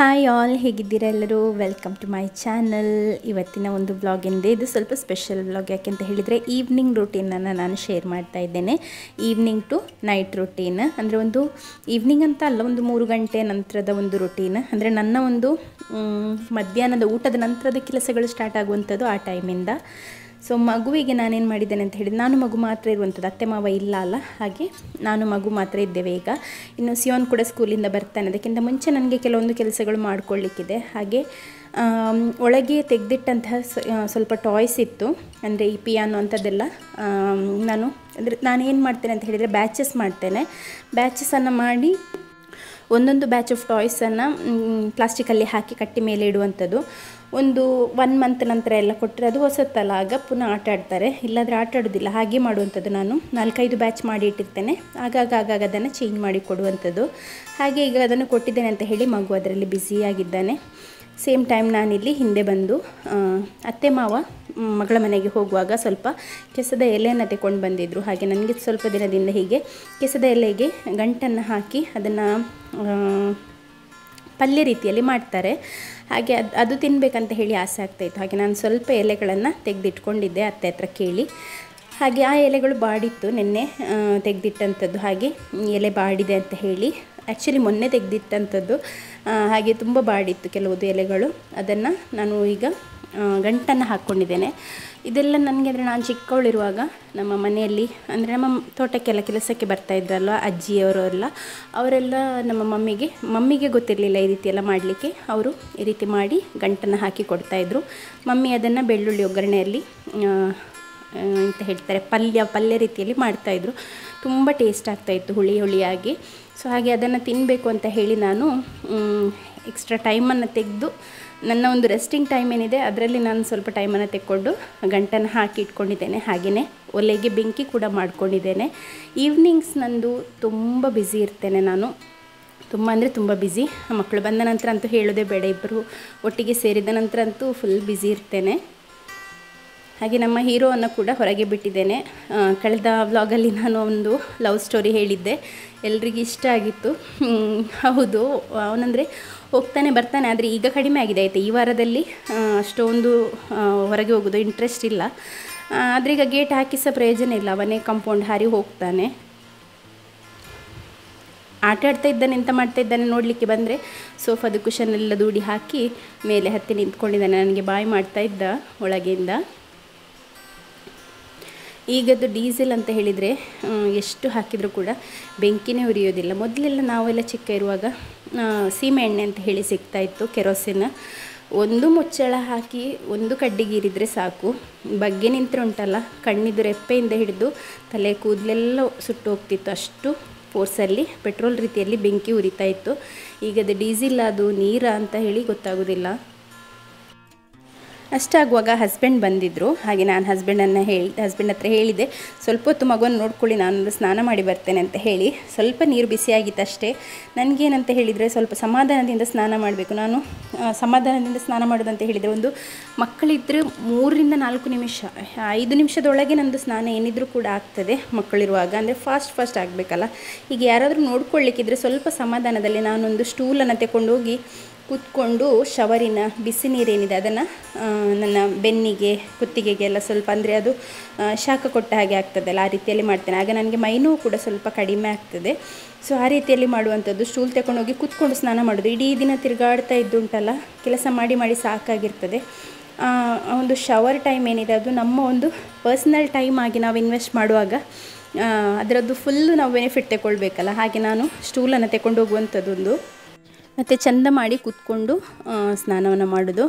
Hi all, ಹೇಗಿದ್ದೀರಾ ಎಲ್ಲರೂ? Welcome to my channel. ಇವತ್ತಿನ ಒಂದು ವ್ಲಾಗ್ ಏನಿದೆ, ಇದು ಸ್ವಲ್ಪ ಸ್ಪೆಷಲ್ ವ್ಲಾಗ್. ಯಾಕೆಂತ ಹೇಳಿದರೆ ಈವ್ನಿಂಗ್ ರೂಟೀನನ್ನು ನಾನು ಶೇರ್ ಮಾಡ್ತಾ ಇದ್ದೇನೆ. ಈವ್ನಿಂಗ್ ಟು ನೈಟ್ ರೂಟೀನ್ ಅಂದರೆ ಒಂದು ಈವ್ನಿಂಗ್ ಅಂತ ಅಲ್ಲ, ಒಂದು 3 ಗಂಟೆ ನಂತರದ ಒಂದು ರೂಟೀನ್. ಅಂದರೆ ನನ್ನ ಒಂದು ಮಧ್ಯಾಹ್ನದ ಊಟದ ನಂತರದ ಕೆಲಸಗಳು ಸ್ಟಾರ್ಟ್ ಆಗುವಂಥದ್ದು ಆ ಟೈಮಿಂದ. ಸೊ ಮಗುವಿಗೆ ನಾನೇನು ಮಾಡಿದ್ದೇನೆ ಅಂತ ಹೇಳಿದರೆ, ನಾನು ಮಗು ಮಾತ್ರ ಇರುವಂಥದ್ದು, ಅತ್ತೆ ಮಾವ ಇಲ್ಲ ಅಲ್ಲ, ಹಾಗೆ ನಾನು ಮಗು ಮಾತ್ರ ಇದ್ದೇವೆ ಈಗ. ಇನ್ನು ಸಿಯೋನ್ ಕೂಡ ಸ್ಕೂಲಿಂದ ಬರ್ತಾನೆ. ಅದಕ್ಕಿಂತ ಮುಂಚೆ ನನಗೆ ಕೆಲವೊಂದು ಕೆಲಸಗಳು ಮಾಡ್ಕೊಳ್ಳಿಕ್ಕಿದೆ. ಹಾಗೆ ಒಳಗೆ ತೆಗೆದಿಟ್ಟಂತಹ ಸ್ವಲ್ಪ ಟಾಯ್ಸ್ ಇತ್ತು, ಅಂದರೆ ಈ ಪಿಯಾನೋ ಅಂಥದ್ದೆಲ್ಲ. ನಾನೇನು ಮಾಡ್ತೇನೆ ಅಂತ ಹೇಳಿದರೆ, ಬ್ಯಾಚಸ್ ಮಾಡ್ತೇನೆ. ಬ್ಯಾಚಸನ್ನು ಮಾಡಿ ಒಂದೊಂದು ಬ್ಯಾಚ್ ಆಫ್ ಟಾಯ್ಸನ್ನು ಪ್ಲಾಸ್ಟಿಕಲ್ಲಿ ಹಾಕಿ ಕಟ್ಟಿ ಮೇಲೆ ಇಡುವಂಥದ್ದು. ಒಂದು 1 ಮಂತ್ ನಂತರ ಎಲ್ಲ ಕೊಟ್ಟರೆ ಅದು ಹೊಸತ್ತಲ್ಲ, ಆಗ ಪುನಃ ಆಟ ಆಡ್ತಾರೆ, ಇಲ್ಲಾಂದರೆ ಆಟ ಆಡೋದಿಲ್ಲ. ಹಾಗೆ ಮಾಡುವಂಥದ್ದು. ನಾನು 4-5 ಬ್ಯಾಚ್ ಮಾಡಿ ಇಟ್ಟಿರ್ತೇನೆ, ಆಗಾಗ ಅದನ್ನು ಚೇಂಜ್ ಮಾಡಿ ಕೊಡುವಂಥದ್ದು. ಹಾಗೆ ಈಗ ಅದನ್ನು ಕೊಟ್ಟಿದ್ದೇನೆ ಅಂತ ಹೇಳಿ ಮಗು ಅದರಲ್ಲಿ ಬ್ಯುಸಿಯಾಗಿದ್ದಾನೆ. ಸೇಮ್ ಟೈಮ್ ನಾನಿಲ್ಲಿ ಹಿಂದೆ ಬಂದು ಅತ್ತೆ ಮಾವ ಮಗಳ ಮನೆಗೆ ಹೋಗುವಾಗ ಸ್ವಲ್ಪ ಕೆಸದ ಎಲೆಯನ್ನು ತಗೊಂಡು ಬಂದಿದ್ದರು. ಹಾಗೆ ನನಗೆ ಸ್ವಲ್ಪ ದಿನದಿಂದ ಹೀಗೆ ಕೆಸದ ಎಲೆಗೆ ಗಂಟನ್ನು ಹಾಕಿ ಅದನ್ನು ಪಲ್ಯ ರೀತಿಯಲ್ಲಿ ಮಾಡ್ತಾರೆ. ಹಾಗೆ ಅದು ತಿನ್ನಬೇಕಂತ ಹೇಳಿ ಆಸೆ ಆಗ್ತಾಯಿತ್ತು. ಹಾಗೆ ನಾನು ಸ್ವಲ್ಪ ಎಲೆಗಳನ್ನು ತೆಗೆದಿಟ್ಕೊಂಡಿದ್ದೆ ಅತ್ತೆ ಹತ್ರ ಕೇಳಿ. ಹಾಗೆ ಆ ಎಲೆಗಳು ಬಾಡಿತ್ತು, ನಿನ್ನೆ ತೆಗೆದಿಟ್ಟಂಥದ್ದು. ಹಾಗೆ ಎಲೆ ಬಾಡಿದೆ ಅಂತ ಹೇಳಿ, ಆ್ಯಕ್ಚುಲಿ ಮೊನ್ನೆ ತೆಗೆದಿಟ್ಟಂಥದ್ದು. ಹಾಗೆ ತುಂಬ ಬಾಡಿತ್ತು ಕೆಲವುದು ಎಲೆಗಳು. ಅದನ್ನು ನಾನು ಈಗ ಗಂಟನ್ನು ಹಾಕ್ಕೊಂಡಿದ್ದೇನೆ. ಇದೆಲ್ಲ ನನಗೆ ಅಂದರೆ ನಾನು ಚಿಕ್ಕವಳಿರುವಾಗ ನಮ್ಮ ಮನೆಯಲ್ಲಿ, ಅಂದರೆ ನಮ್ಮ ತೋಟಕ್ಕೆಲ್ಲ ಕೆಲಸಕ್ಕೆ ಬರ್ತಾಯಿದ್ರಲ್ವ ಅಜ್ಜಿಯವರು ಎಲ್ಲ, ಅವರೆಲ್ಲ ನಮ್ಮ ಮಮ್ಮಿಗೆ ಗೊತ್ತಿರಲಿಲ್ಲ ಈ ರೀತಿ ಎಲ್ಲ ಮಾಡಲಿಕ್ಕೆ. ಅವರು ಈ ರೀತಿ ಮಾಡಿ ಗಂಟನ್ನು ಹಾಕಿ ಕೊಡ್ತಾಯಿದ್ರು. ಮಮ್ಮಿ ಅದನ್ನು ಬೆಳ್ಳುಳ್ಳಿ ಒಗ್ಗರಣೆಯಲ್ಲಿ ಅಂತ ಹೇಳ್ತಾರೆ, ಪಲ್ಯ ರೀತಿಯಲ್ಲಿ ಮಾಡ್ತಾಯಿದ್ರು. ತುಂಬ ಟೇಸ್ಟ್ ಆಗ್ತಾಯಿತ್ತು, ಹುಳಿಯಾಗಿ. ಸೊ ಹಾಗೆ ಅದನ್ನು ತಿನ್ನಬೇಕು ಅಂತ ಹೇಳಿ ನಾನು ಎಕ್ಸ್ಟ್ರಾ ಟೈಮನ್ನು ತೆಗೆದು, ನನ್ನ ಒಂದು ರೆಸ್ಟಿಂಗ್ ಟೈಮ್ ಏನಿದೆ ಅದರಲ್ಲಿ ನಾನು ಸ್ವಲ್ಪ ಟೈಮನ್ನು ತೆಕ್ಕೊಂಡು ಗಂಟನ್ನು ಹಾಕಿ ಇಟ್ಕೊಂಡಿದ್ದೇನೆ. ಹಾಗೆಯೇ ಒಲೆಗೆ ಬೆಂಕಿ ಕೂಡ ಮಾಡ್ಕೊಂಡಿದ್ದೇನೆ. ಈವ್ನಿಂಗ್ಸ್ ನಂದು ತುಂಬ ಬ್ಯುಸಿ ಇರ್ತೇನೆ ನಾನು, ತುಂಬ ಅಂದರೆ ತುಂಬ ಬ್ಯುಸಿ. ಮಕ್ಕಳು ಬಂದ ನಂತರ ಅಂತೂ ಹೇಳೋದೇ ಬೇಡ, ಇಬ್ಬರು ಒಟ್ಟಿಗೆ ಸೇರಿದ ನಂತರ ಅಂತೂ ಫುಲ್ ಬ್ಯುಸಿ ಇರ್ತೇನೆ. ಹಾಗೆ ನಮ್ಮ ಹೀರೋವನ್ನು ಕೂಡ ಹೊರಗೆ ಬಿಟ್ಟಿದ್ದೇನೆ. ಕಳೆದ ವ್ಲಾಗಲ್ಲಿ ನಾನು ಒಂದು ಲವ್ ಸ್ಟೋರಿ ಹೇಳಿದ್ದೆ, ಎಲ್ರಿಗೂ ಇಷ್ಟ ಆಗಿತ್ತು. ಹೌದು, ಅವನಂದರೆ ಹೋಗ್ತಾನೆ ಬರ್ತಾನೆ, ಆದರೆ ಈಗ ಕಡಿಮೆ ಆಗಿದೆ ಆಯಿತು. ಈ ವಾರದಲ್ಲಿ ಅಷ್ಟೊಂದು ಹೊರಗೆ ಹೋಗೋದು ಇಂಟ್ರೆಸ್ಟ್ ಇಲ್ಲ. ಆದರೆ ಈಗ ಗೇಟ್ ಹಾಕಿ ಸಹ ಪ್ರಯೋಜನ ಇಲ್ಲ, ಅವನೇ ಕಾಂಪೌಂಡ್ ಹಾರಿ ಹೋಗ್ತಾನೆ. ಆಟ ಆಡ್ತಾ ಇದ್ದಾನೆ, ಎಂತ ಮಾಡ್ತಾ ಇದ್ದಾನೆ ನೋಡಲಿಕ್ಕೆ ಬಂದರೆ ಸೋಫಾದ ಕುಷನ್ನೆಲ್ಲ ದೂಡಿ ಹಾಕಿ ಮೇಲೆ ಹತ್ತಿ ನಿಂತ್ಕೊಂಡಿದ್ದಾನೆ. ನನಗೆ ಬಾಯ್ ಮಾಡ್ತಾ ಇದ್ದ ಒಳಗಿಂದ. ಈಗದ್ದು ಡೀಸೆಲ್ ಅಂತ ಹೇಳಿದರೆ ಎಷ್ಟು ಹಾಕಿದರೂ ಕೂಡ ಬೆಂಕಿನೇ ಉರಿಯೋದಿಲ್ಲ. ಮೊದಲೆಲ್ಲ ನಾವೆಲ್ಲ ಚಿಕ್ಕ ಇರುವಾಗ ಸೀಮೆ ಎಣ್ಣೆ ಅಂತ ಹೇಳಿ ಸಿಗ್ತಾಯಿತ್ತು, ಕೆರೋಸಿನ್. ಒಂದು ಮುಚ್ಚಳ ಹಾಕಿ ಒಂದು ಕಡ್ಡಿಗೀರಿದರೆ ಸಾಕು, ಬಗ್ಗೆ ನಿಂತರೆ ಉಂಟಲ್ಲ, ಕಣ್ಣಿದ್ದು ರೆಪ್ಪೆಯಿಂದ ಹಿಡಿದು ತಲೆ ಕೂದಲೆಲ್ಲ ಸುಟ್ಟು ಹೋಗ್ತಿತ್ತು. ಅಷ್ಟು ಫೋರ್ಸಲ್ಲಿ ಪೆಟ್ರೋಲ್ ರೀತಿಯಲ್ಲಿ ಬೆಂಕಿ ಉರಿತಾ ಇತ್ತು. ಈಗದು ಡೀಸೆಲ್ ಅದು ನೀರ ಅಂತ ಹೇಳಿ ಗೊತ್ತಾಗೋದಿಲ್ಲ. ಅಷ್ಟಾಗುವಾಗ ಹಸ್ಬೆಂಡ್ ಬಂದಿದ್ದರು. ಹಾಗೆ ನಾನು ಹಸ್ಬೆಂಡ್ ಹತ್ರ ಹೇಳಿದೆ, ಸ್ವಲ್ಪ ಹೊತ್ತು ಮಗುವನ್ನು ನೋಡ್ಕೊಳ್ಳಿ, ನಾನು ಸ್ನಾನ ಮಾಡಿ ಬರ್ತೇನೆ ಅಂತ ಹೇಳಿ. ಸ್ವಲ್ಪ ನೀರು ಬಿಸಿಯಾಗಿತ್ತು ಅಷ್ಟೇ. ನನಗೇನಂತ ಹೇಳಿದರೆ, ಸ್ವಲ್ಪ ಸಮಾಧಾನದಿಂದ ಸ್ನಾನ ಮಾಡಬೇಕು. ನಾನು ಸಮಾಧಾನದಿಂದ ಸ್ನಾನ ಮಾಡೋದಂತ ಹೇಳಿದರೆ, ಒಂದು ಮಕ್ಕಳಿದ್ದರೆ 3-4 ನಿಮಿಷ, 5 ನಿಮಿಷದೊಳಗೆ ನಂದು ಸ್ನಾನ ಏನಿದ್ರೂ ಕೂಡ ಆಗ್ತದೆ ಮಕ್ಕಳಿರುವಾಗ. ಅಂದರೆ ಫಾಸ್ಟ್ ಆಗಬೇಕಲ್ಲ. ಈಗ ಯಾರಾದರೂ ನೋಡ್ಕೊಳ್ಳಿಕ್ಕಿದ್ರೆ ಸ್ವಲ್ಪ ಸಮಾಧಾನದಲ್ಲಿ ನಾನೊಂದು ಸ್ಟೂಲನ್ನು ತಗೊಂಡು ಹೋಗಿ ಕೂತ್ಕೊಂಡು ಶವರಿನ ಬಿಸಿ ನೀರೇನಿದೆ ಅದನ್ನು ನನ್ನ ಬೆನ್ನಿಗೆ ಕುತ್ತಿಗೆಗೆಲ್ಲ ಸ್ವಲ್ಪ, ಅಂದರೆ ಅದು ಶಾಖ ಕೊಟ್ಟ ಹಾಗೆ ಆಗ್ತದಲ್ಲ, ಆ ರೀತಿಯಲ್ಲಿ ಮಾಡ್ತೇನೆ. ಆಗ ನನಗೆ ಮೈನೋವು ಕೂಡ ಸ್ವಲ್ಪ ಕಡಿಮೆ ಆಗ್ತದೆ. ಸೊ ಆ ರೀತಿಯಲ್ಲಿ ಮಾಡುವಂಥದ್ದು. ಸ್ಟೂಲ್ ತಗೊಂಡೋಗಿ ಕೂತ್ಕೊಂಡು ಸ್ನಾನ ಮಾಡೋದು. ಇಡೀ ದಿನ ತಿರುಗಾಡ್ತಾ ಇದ್ದುಂಟಲ್ಲ, ಕೆಲಸ ಮಾಡಿ ಸಾಕಾಗಿರ್ತದೆ. ಒಂದು ಶವರ್ ಟೈಮ್ ಏನಿದೆ ಅದು ನಮ್ಮ ಒಂದು ಪರ್ಸ್ನಲ್ ಟೈಮ್ ಆಗಿ ನಾವು ಇನ್ವೆಸ್ಟ್ ಮಾಡುವಾಗ ಅದರದ್ದು ಫುಲ್ಲು ನಾವು ಬೆನಿಫಿಟ್ ತಗೊಳ್ಬೇಕಲ್ಲ. ಹಾಗೆ ನಾನು ಸ್ಟೂಲನ್ನು ತಗೊಂಡು ಹೋಗುವಂಥದ್ದೊಂದು, ಮತ್ತು ಚೆಂದ ಮಾಡಿ ಕೂತ್ಕೊಂಡು ಸ್ನಾನವನ್ನು ಮಾಡೋದು.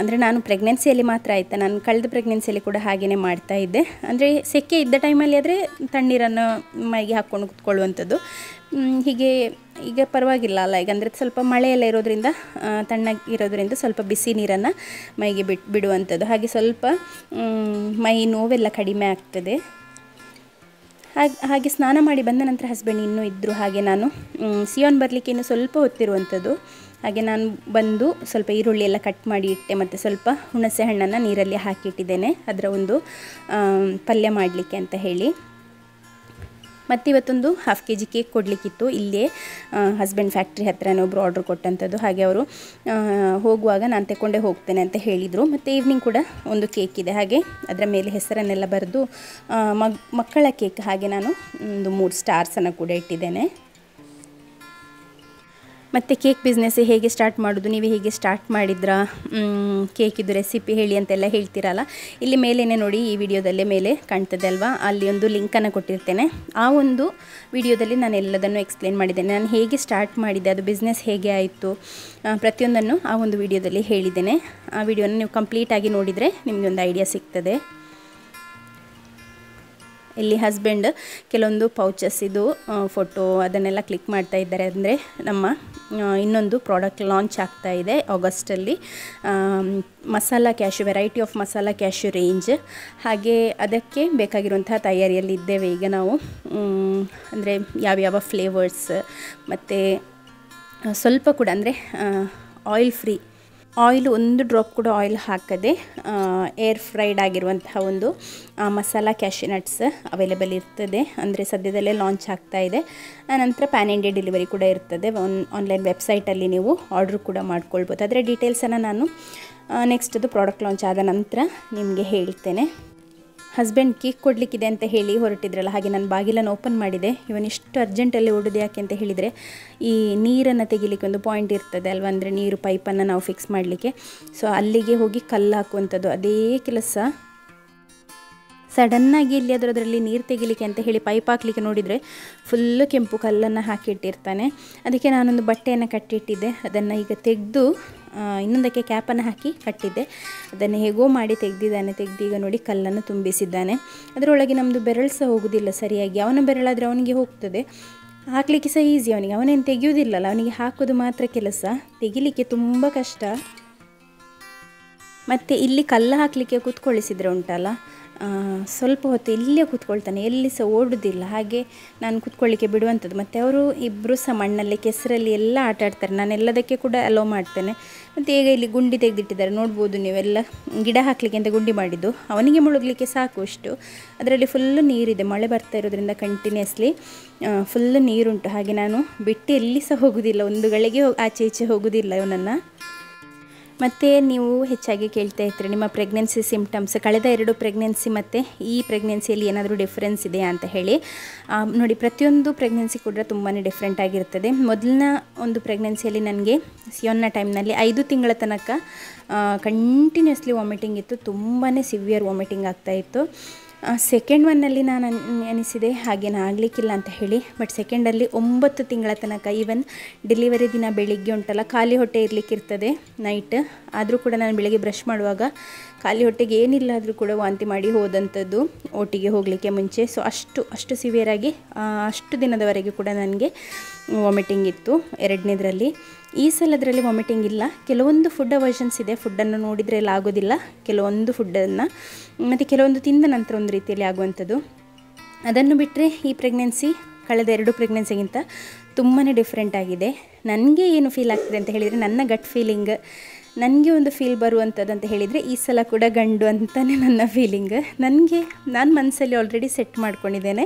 ಅಂದರೆ ನಾನು ಪ್ರೆಗ್ನೆನ್ಸಿಯಲ್ಲಿ ಮಾತ್ರ ಆಯಿತಾ, ನಾನು ಕಳೆದ ಪ್ರೆಗ್ನೆನ್ಸಿಯಲ್ಲಿ ಕೂಡ ಹಾಗೆಯೇ ಮಾಡ್ತಾಯಿದ್ದೆ. ಅಂದರೆ ಸೆಕೆ ಇದ್ದ ಟೈಮಲ್ಲಿ ಆದರೆ ತಣ್ಣೀರನ್ನು ಮೈಗೆ ಹಾಕ್ಕೊಂಡು ಕೂತ್ಕೊಳ್ಳುವಂಥದ್ದು. ಹೀಗೆ ಈಗ ಪರವಾಗಿಲ್ಲ ಅಲ್ಲ, ಈಗ ಅಂದರೆ ಸ್ವಲ್ಪ ಮಳೆಯೆಲ್ಲ ಇರೋದ್ರಿಂದ, ತಣ್ಣಗಿರೋದ್ರಿಂದ ಸ್ವಲ್ಪ ಬಿಸಿ ನೀರನ್ನು ಮೈಗೆ ಬಿಡುವಂಥದ್ದು. ಹಾಗೆ ಸ್ವಲ್ಪ ಮೈ ನೋವೆಲ್ಲ ಕಡಿಮೆ ಆಗ್ತದೆ. ಹಾಗೆ ಸ್ನಾನ ಮಾಡಿ ಬಂದ ನಂತರ ಹಸ್ಬೆಂಡ್ ಇನ್ನೂ ಇದ್ದರು. ಹಾಗೆ ನಾನು ಸಿಯೋನ್ ಬರಲಿಕ್ಕೆ ಇನ್ನೂ ಸ್ವಲ್ಪ ಹೊತ್ತಿರುವಂಥದ್ದು. ಹಾಗೆ ನಾನು ಬಂದು ಸ್ವಲ್ಪ ಈರುಳ್ಳಿ ಎಲ್ಲ ಕಟ್ ಮಾಡಿ ಇಟ್ಟೆ, ಮತ್ತು ಸ್ವಲ್ಪ ಹುಣಸೆ ಹಣ್ಣನ್ನು ನೀರಲ್ಲಿ ಹಾಕಿಟ್ಟಿದ್ದೇನೆ, ಅದರ ಒಂದು ಪಲ್ಯ ಮಾಡಲಿಕ್ಕೆ ಅಂತ ಹೇಳಿ. ಮತ್ತು ಇವತ್ತೊಂದು ಹಾಫ್ kg ಕೇಕ್ ಕೊಡಲಿಕ್ಕಿತ್ತು. ಇಲ್ಲೇ ಹಸ್ಬೆಂಡ್ ಫ್ಯಾಕ್ಟ್ರಿ ಹತ್ರನೇ ಒಬ್ಬರು ಆರ್ಡ್ರ್ ಕೊಟ್ಟಂಥದ್ದು. ಹಾಗೆ ಅವರು ಹೋಗುವಾಗ ನಾನು ತಗೊಂಡೇ ಹೋಗ್ತೇನೆ ಅಂತ ಹೇಳಿದರು. ಮತ್ತು ಈವ್ನಿಂಗ್ ಕೂಡ ಒಂದು ಕೇಕ್ ಇದೆ, ಹಾಗೆ ಅದರ ಮೇಲೆ ಹೆಸರನ್ನೆಲ್ಲ ಬರೆದು ಮಕ್ಕಳ ಕೇಕ್, ಹಾಗೆ ನಾನು ಒಂದು 3 ಸ್ಟಾರ್ಸನ್ನು ಕೂಡ ಇಟ್ಟಿದ್ದೇನೆ. ಮತ್ತು ಕೇಕ್ ಬಿಸ್ನೆಸ್ ಹೇಗೆ ಸ್ಟಾರ್ಟ್ ಮಾಡೋದು, ನೀವು ಹೇಗೆ ಸ್ಟಾರ್ಟ್ ಮಾಡಿದ್ರಾ, ಕೇಕಿದು ರೆಸಿಪಿ ಹೇಳಿ ಅಂತೆಲ್ಲ ಹೇಳ್ತೀರಲ್ಲ, ಇಲ್ಲಿ ಮೇಲೇ ನೋಡಿ, ಈ ವಿಡಿಯೋದಲ್ಲೇ ಮೇಲೆ ಕಾಣ್ತದೆ ಅಲ್ವಾ, ಅಲ್ಲಿ ಒಂದು ಲಿಂಕನ್ನು ಕೊಟ್ಟಿರ್ತೇನೆ. ಆ ಒಂದು ವಿಡಿಯೋದಲ್ಲಿ ನಾನು ಎಲ್ಲದನ್ನು ಎಕ್ಸ್ಪ್ಲೇನ್ ಮಾಡಿದ್ದೇನೆ. ನಾನು ಹೇಗೆ ಸ್ಟಾರ್ಟ್ ಮಾಡಿದ್ದೆ, ಅದು ಬಿಸ್ನೆಸ್ ಹೇಗೆ ಆಯಿತು, ಪ್ರತಿಯೊಂದನ್ನು ಆ ಒಂದು ವಿಡಿಯೋದಲ್ಲಿ ಹೇಳಿದ್ದೇನೆ. ಆ ವಿಡಿಯೋನ ನೀವು ಕಂಪ್ಲೀಟಾಗಿ ನೋಡಿದರೆ ನಿಮಗೆ ಒಂದು ಐಡಿಯಾ ಸಿಗ್ತದೆ. ಇಲ್ಲಿ ಹಸ್ಬೆಂಡ್ ಕೆಲವೊಂದು ಪೌಚಸ್ ಇದು ಫೋಟೋ ಅದನ್ನೆಲ್ಲ ಕ್ಲಿಕ್ ಮಾಡ್ತಾ ಇದ್ದಾರೆ. ಅಂದರೆ ನಮ್ಮ ಇನ್ನೊಂದು ಪ್ರಾಡಕ್ಟ್ ಲಾಂಚ್ ಆಗ್ತಾ ಇದೆ ಆಗಸ್ಟಲ್ಲಿ, masala cashew, variety of masala cashew range. ಹಾಗೆ ಅದಕ್ಕೆ ಬೇಕಾಗಿರುವಂತಹ ತಯಾರಿಯಲ್ಲಿ ಇದ್ದೇವೆ ಈಗ ನಾವು. ಅಂದರೆ ಯಾವ್ಯಾವ ಫ್ಲೇವರ್ಸ್, ಮತ್ತು ಸ್ವಲ್ಪ ಕೂಡ ಅಂದರೆ ಆಯಿಲ್ ಫ್ರೀ, ಆಯಿಲ್ ಒಂದು ಡ್ರಾಪ್ ಕೂಡ ಆಯಿಲ್ ಹಾಕದೆ ಏರ್ ಫ್ರೈಡ್ ಆಗಿರುವಂತಹ ಒಂದು ಮಸಾಲ ಕ್ಯಾಶ್ಯೂ ನಟ್ಸ್ ಅವೈಲೇಬಲ್ ಇರ್ತದೆ. ಅಂದರೆ ಸದ್ಯದಲ್ಲೇ ಲಾಂಚ್ ಆಗ್ತಾ ಇದೆ. ನಂತರ ಪ್ಯಾನ್ ಇಂಡಿಯಾ ಡೆಲಿವರಿ ಕೂಡ ಇರ್ತದೆ. ಆನ್ಲೈನ್ ವೆಬ್ಸೈಟಲ್ಲಿ ನೀವು ಆರ್ಡ್ರ್ ಕೂಡ ಮಾಡ್ಕೊಳ್ಬೋದು. ಅದರ ಡೀಟೇಲ್ಸನ್ನು ನಾನು ನೆಕ್ಸ್ಟ್ದು ಪ್ರಾಡಕ್ಟ್ ಲಾಂಚ್ ಆದ ನಂತರ ನಿಮಗೆ ಹೇಳ್ತೇನೆ. ಹಸ್ಬೆಂಡ್ ಕೇಕ್ ಕೊಡಲಿಕ್ಕಿದೆ ಅಂತ ಹೇಳಿ ಹೊರಟಿದ್ರಲ್ಲ, ಹಾಗೆ ನಾನು ಬಾಗಿಲನ್ನು ಓಪನ್ ಮಾಡಿದೆ. ಇವನಿಷ್ಟು ಅರ್ಜೆಂಟಲ್ಲಿ ಓಡೋದು ಯಾಕೆ ಅಂತ ಹೇಳಿದರೆ, ಈ ನೀರನ್ನು ತೆಗಿಲಿಕ್ಕೆ ಒಂದು ಪಾಯಿಂಟ್ ಇರ್ತದೆ ಅಲ್ವ, ಅಂದರೆ ನೀರು ಪೈಪನ್ನು ನಾವು ಫಿಕ್ಸ್ ಮಾಡಲಿಕ್ಕೆ. ಸೊ ಅಲ್ಲಿಗೆ ಹೋಗಿ ಕಲ್ಲು ಹಾಕುವಂಥದ್ದು ಅದೇ ಕೆಲಸ. ಸಡನ್ನಾಗಿ ಇಲ್ಲಿ ಅದರಲ್ಲಿ ನೀರು ತೆಗಿಲಿಕ್ಕೆ ಅಂತ ಹೇಳಿ ಪೈಪ್ ಹಾಕಲಿಕ್ಕೆ ನೋಡಿದರೆ ಫುಲ್ಲು ಕೆಂಪು ಕಲ್ಲನ್ನು ಹಾಕಿಟ್ಟಿರ್ತಾನೆ. ಅದಕ್ಕೆ ನಾನೊಂದು ಬಟ್ಟೆಯನ್ನು ಕಟ್ಟಿಟ್ಟಿದ್ದೆ, ಅದನ್ನು ಈಗ ತೆಗೆದು ಇನ್ನೊಂದಕ್ಕೆ ಕ್ಯಾಪನ್ನು ಹಾಕಿ ಕಟ್ಟಿದ್ದೆ. ಅದನ್ನು ಹೇಗೋ ಮಾಡಿ ತೆಗೆದಿದ್ದಾನೆ. ಈಗ ನೋಡಿ ಕಲ್ಲನ್ನು ತುಂಬಿಸಿದ್ದಾನೆ. ಅದರೊಳಗೆ ನಮ್ಮದು ಬೆರಳು ಸಹ ಹೋಗೋದಿಲ್ಲ ಸರಿಯಾಗಿ. ಅವನ ಬೆರಳಾದರೆ ಅವನಿಗೆ ಹೋಗ್ತದೆ, ಹಾಕಲಿಕ್ಕೆ ಸಹ ಈಸಿ ಅವನಿಗೆ. ಅವನೇನು ತೆಗೆಯೋದಿಲ್ಲಲ್ಲ, ಅವನಿಗೆ ಹಾಕೋದು ಮಾತ್ರ ಕೆಲಸ, ತೆಗಿಲಿಕ್ಕೆ ತುಂಬ ಕಷ್ಟ. ಮತ್ತು ಇಲ್ಲಿ ಕಲ್ಲು ಹಾಕಲಿಕ್ಕೆ ಕೂತ್ಕೊಳ್ಳಿಸಿದರೆ ಉಂಟಲ್ಲ, ಸ್ವಲ್ಪ ಹೊತ್ತು ಇಲ್ಲೇ ಕೂತ್ಕೊಳ್ತಾನೆ, ಎಲ್ಲಿ ಸಹ ಓಡೋದಿಲ್ಲ. ಹಾಗೆ ನಾನು ಕೂತ್ಕೊಳ್ಳಿಕ್ಕೆ ಬಿಡುವಂಥದ್ದು. ಮತ್ತು ಅವರು ಇಬ್ಬರು ಸಹ ಮಣ್ಣಲ್ಲಿ ಕೆಸರಲ್ಲಿ ಎಲ್ಲ ಆಟ ಆಡ್ತಾರೆ. ನಾನು ಎಲ್ಲದಕ್ಕೆ ಕೂಡ ಅಲೋ ಮಾಡ್ತೇನೆ. ಮತ್ತು ಈಗ ಇಲ್ಲಿ ಗುಂಡಿ ತೆಗೆದಿಟ್ಟಿದ್ದಾರೆ, ನೋಡ್ಬೋದು ನೀವೆಲ್ಲ. ಗಿಡ ಹಾಕಲಿಕ್ಕೆ ಅಂತ ಗುಂಡಿ ಮಾಡಿದ್ದು, ಅವನಿಗೆ ಮುಳುಗಲಿಕ್ಕೆ ಸಾಕು ಅಷ್ಟು. ಅದರಲ್ಲಿ ಫುಲ್ಲು ನೀರಿದೆ, ಮಳೆ ಬರ್ತಾ ಇರೋದ್ರಿಂದ ಕಂಟಿನ್ಯೂಸ್ಲಿ ಫುಲ್ಲು ನೀರುಂಟು. ಹಾಗೆ ನಾನು ಬಿಟ್ಟು ಎಲ್ಲಿ ಸಹ ಹೋಗೋದಿಲ್ಲ, ಒಂದು ಗಳಿಗೆ ಆಚೆ ಈಚೆ ಹೋಗೋದಿಲ್ಲ ಇವನನ್ನು. ಮತ್ತು ನೀವು ಹೆಚ್ಚಾಗಿ ಕೇಳ್ತಾ ಇರ್ತೀರಿ ನಿಮ್ಮ ಪ್ರೆಗ್ನೆನ್ಸಿ ಸಿಂಪ್ಟಮ್ಸ್, ಕಳೆದ 2 ಪ್ರೆಗ್ನೆನ್ಸಿ ಮತ್ತು ಈ ಪ್ರೆಗ್ನೆನ್ಸಿಯಲ್ಲಿ ಏನಾದರೂ ಡಿಫ್ರೆನ್ಸ್ ಇದೆಯಾ ಅಂತ ಹೇಳಿ. ನೋಡಿ, ಪ್ರತಿಯೊಂದು ಪ್ರೆಗ್ನೆನ್ಸಿ ಕೂಡ ತುಂಬಾ ಡಿಫ್ರೆಂಟ್ ಆಗಿರ್ತದೆ. ಮೊದಲನ ಒಂದು ಪ್ರೆಗ್ನೆನ್ಸಿಯಲ್ಲಿ ನನಗೆ ಸಿಯೋನ್ನ ಟೈಮ್ನಲ್ಲಿ 5 ತಿಂಗಳ ತನಕ ಕಂಟಿನ್ಯೂಸ್ಲಿ ವಾಮಿಟಿಂಗ್ ಇತ್ತು, ತುಂಬಾ ಸಿವಿಯರ್ ವಾಮಿಟಿಂಗ್ ಆಗ್ತಾಯಿತ್ತು. ಸೆಕೆಂಡ್ ಒನ್ನಲ್ಲಿ ನಾನು ಅನಿಸಿದೆ ಹಾಗೇನು ಆಗಲಿಕ್ಕಿಲ್ಲ ಅಂತ ಹೇಳಿ. ಬಟ್ ಸೆಕೆಂಡಲ್ಲಿ 9 ತಿಂಗಳ ತನಕ, ಈವನ್ ಡೆಲಿವರಿ ದಿನ ಬೆಳಿಗ್ಗೆ ಉಂಟಲ್ಲ, ಖಾಲಿ ಹೊಟ್ಟೆ ಇರಲಿಕ್ಕಿರ್ತದೆ ನೈಟ್. ಆದರೂ ಕೂಡ ನಾನು ಬೆಳಿಗ್ಗೆ ಬ್ರಷ್ ಮಾಡುವಾಗ ಖಾಲಿ ಹೊಟ್ಟೆಗೆ ಏನಿಲ್ಲಾದರೂ ಕೂಡ ವಾಂತಿ ಮಾಡಿ ಹೋದಂಥದ್ದು ಒಟ್ಟಿಗೆ ಹೋಗಲಿಕ್ಕೆ ಮುಂಚೆ. ಸೊ ಅಷ್ಟು ಸಿವಿಯರಾಗಿ ಅಷ್ಟು ದಿನದವರೆಗೆ ಕೂಡ ನನಗೆ ವಾಮಿಟಿಂಗ್ ಇತ್ತು 2ನೇದರಲ್ಲಿ. ಈ ಸಲದರಲ್ಲಿ ವಾಮಿಟಿಂಗ್ ಇಲ್ಲ. ಕೆಲವೊಂದು ಫುಡ್ ಅವರ್ಷನ್ಸ್ ಇದೆ, ಫುಡ್ಡನ್ನು ನೋಡಿದರೆ ಎಲ್ಲ ಆಗೋದಿಲ್ಲ, ಕೆಲವೊಂದು ಫುಡ್ಡನ್ನು. ಮತ್ತು ಕೆಲವೊಂದು ತಿಂದ ನಂತರ ಒಂದು ರೀತಿಯಲ್ಲಿ ಆಗುವಂಥದ್ದು. ಅದನ್ನು ಬಿಟ್ಟರೆ ಈ ಪ್ರೆಗ್ನೆನ್ಸಿ ಕಳೆದ 2 ಪ್ರೆಗ್ನೆನ್ಸಿಗಿಂತ ತುಂಬಾ ಡಿಫ್ರೆಂಟ್ ಆಗಿದೆ. ನನಗೆ ಏನು ಫೀಲ್ ಆಗ್ತದೆ ಅಂತ ಹೇಳಿದರೆ, ನನ್ನ ಗಟ್ ಫೀಲಿಂಗ್, ನನಗೆ ಒಂದು ಫೀಲ್ ಬರುವಂಥದ್ದು ಅಂತ ಹೇಳಿದರೆ, ಈ ಸಲ ಕೂಡ ಗಂಡು ಅಂತಲೇ ನನ್ನ ಫೀಲಿಂಗ್. ನಾನು ಮನಸ್ಸಲ್ಲಿ ಆಲ್ರೆಡಿ ಸೆಟ್ ಮಾಡ್ಕೊಂಡಿದ್ದೇನೆ,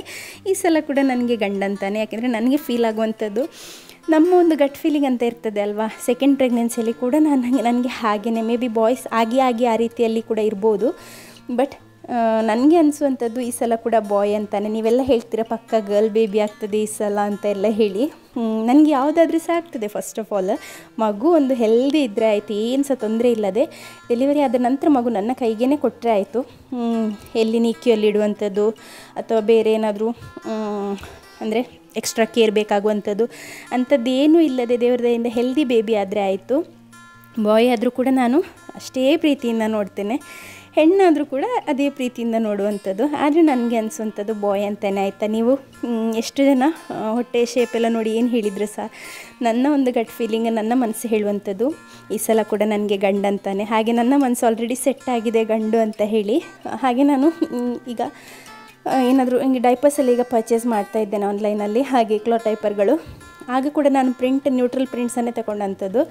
ಈ ಸಲ ಕೂಡ ನನಗೆ ಗಂಡಂತಾನೆ. ಯಾಕೆಂದರೆ ನನಗೆ ಫೀಲ್ ಆಗುವಂಥದ್ದು ನಮ್ಮ ಒಂದು ಗಟ್ ಫೀಲಿಂಗ್ ಅಂತ ಇರ್ತದೆ ಅಲ್ವಾ. ಸೆಕೆಂಡ್ ಪ್ರೆಗ್ನೆನ್ಸಿಯಲ್ಲಿ ಕೂಡ ನನಗೆ ಹಾಗೆಯೇ, ಮೇ ಬಿ ಬಾಯ್ಸ್ ಆಗಿ ಆ ರೀತಿಯಲ್ಲಿ ಕೂಡ ಇರ್ಬೋದು. ಬಟ್ ನನಗೆ ಅನಿಸುವಂಥದ್ದು ಈ ಸಲ ಕೂಡ ಬಾಯ್ ಅಂತಾನೆ. ನೀವೆಲ್ಲ ಹೇಳ್ತೀರ ಪಕ್ಕ ಗರ್ಲ್ ಬೇಬಿ ಆಗ್ತದೆ ಈ ಸಲ ಅಂತ ಎಲ್ಲ ಹೇಳಿ. ನನಗೆ ಯಾವುದಾದ್ರೂ ಸಹ ಆಗ್ತದೆ. ಫಸ್ಟ್ ಆಫ್ ಆಲ್ ಮಗು ಒಂದು ಹೆಲ್ದಿ ಇದ್ದರೆ ಆಯಿತು, ಏನು ಸಹ ತೊಂದರೆ ಇಲ್ಲದೆ. ಡೆಲಿವರಿ ಆದ ನಂತರ ಮಗು ನನ್ನ ಕೈಗೇ ಕೊಟ್ಟರೆ ಆಯಿತು. ಎಲ್ಲಿ ನೀಕಿಯಲ್ಲಿ ಇಡುವಂಥದ್ದು ಅಥವಾ ಬೇರೆ ಏನಾದರೂ ಅಂದರೆ ಎಕ್ಸ್ಟ್ರಾ ಕೇರ್ ಬೇಕಾಗುವಂಥದ್ದು ಅಂಥದ್ದೇನೂ ಇಲ್ಲದೆ ದೇವರ ದಯೆಯಿಂದ ಹೆಲ್ದಿ ಬೇಬಿ ಆದರೆ ಆಯಿತು. ಬಾಯ್ ಆದರೂ ಕೂಡ ನಾನು ಅಷ್ಟೇ ಪ್ರೀತಿಯಿಂದ ನೋಡ್ತೇನೆ, ಹೆಣ್ಣಾದರೂ ಕೂಡ ಅದೇ ಪ್ರೀತಿಯಿಂದ ನೋಡುವಂಥದ್ದು. ಆದರೆ ನನಗೆ ಅನಿಸುವಂಥದ್ದು ಬಾಯ್ ಅಂತಲೇ. ಆಯಿತಾ, ನೀವು ಎಷ್ಟು ಜನ ಹೊಟ್ಟೆ ಶೇಪೆಲ್ಲ ನೋಡಿ ಏನು ಹೇಳಿದರೆ ಸಹ ನನ್ನ ಒಂದು ಗಟ್ ಫೀಲಿಂಗ್, ನನ್ನ ಮನಸ್ಸು ಹೇಳುವಂಥದ್ದು ಈ ಸಲ ಕೂಡ ನನಗೆ ಗಂಡು ಅಂತಾನೆ. ಹಾಗೆ ನನ್ನ ಮನಸ್ಸು ಆಲ್ರೆಡಿ ಸೆಟ್ ಆಗಿದೆ ಗಂಡು ಅಂತ ಹೇಳಿ. ಹಾಗೆ ನಾನು ಈಗ ಏನಾದರೂ ಹಿಂಗೆ ಡೈಪರ್ಸಲ್ಲಿ ಈಗ ಪರ್ಚೇಸ್ ಮಾಡ್ತಾ ಇದ್ದೇನೆ ಆನ್ಲೈನಲ್ಲಿ, ಹಾಗೆ ಕ್ಲಾತ್ ಡೈಪರ್ಗಳು. ಆಗ ಕೂಡ ನಾನು ನ್ಯೂಟ್ರಲ್ ಪ್ರಿಂಟ್ಸನ್ನೇ ತಗೊಂಡಂಥದ್ದು.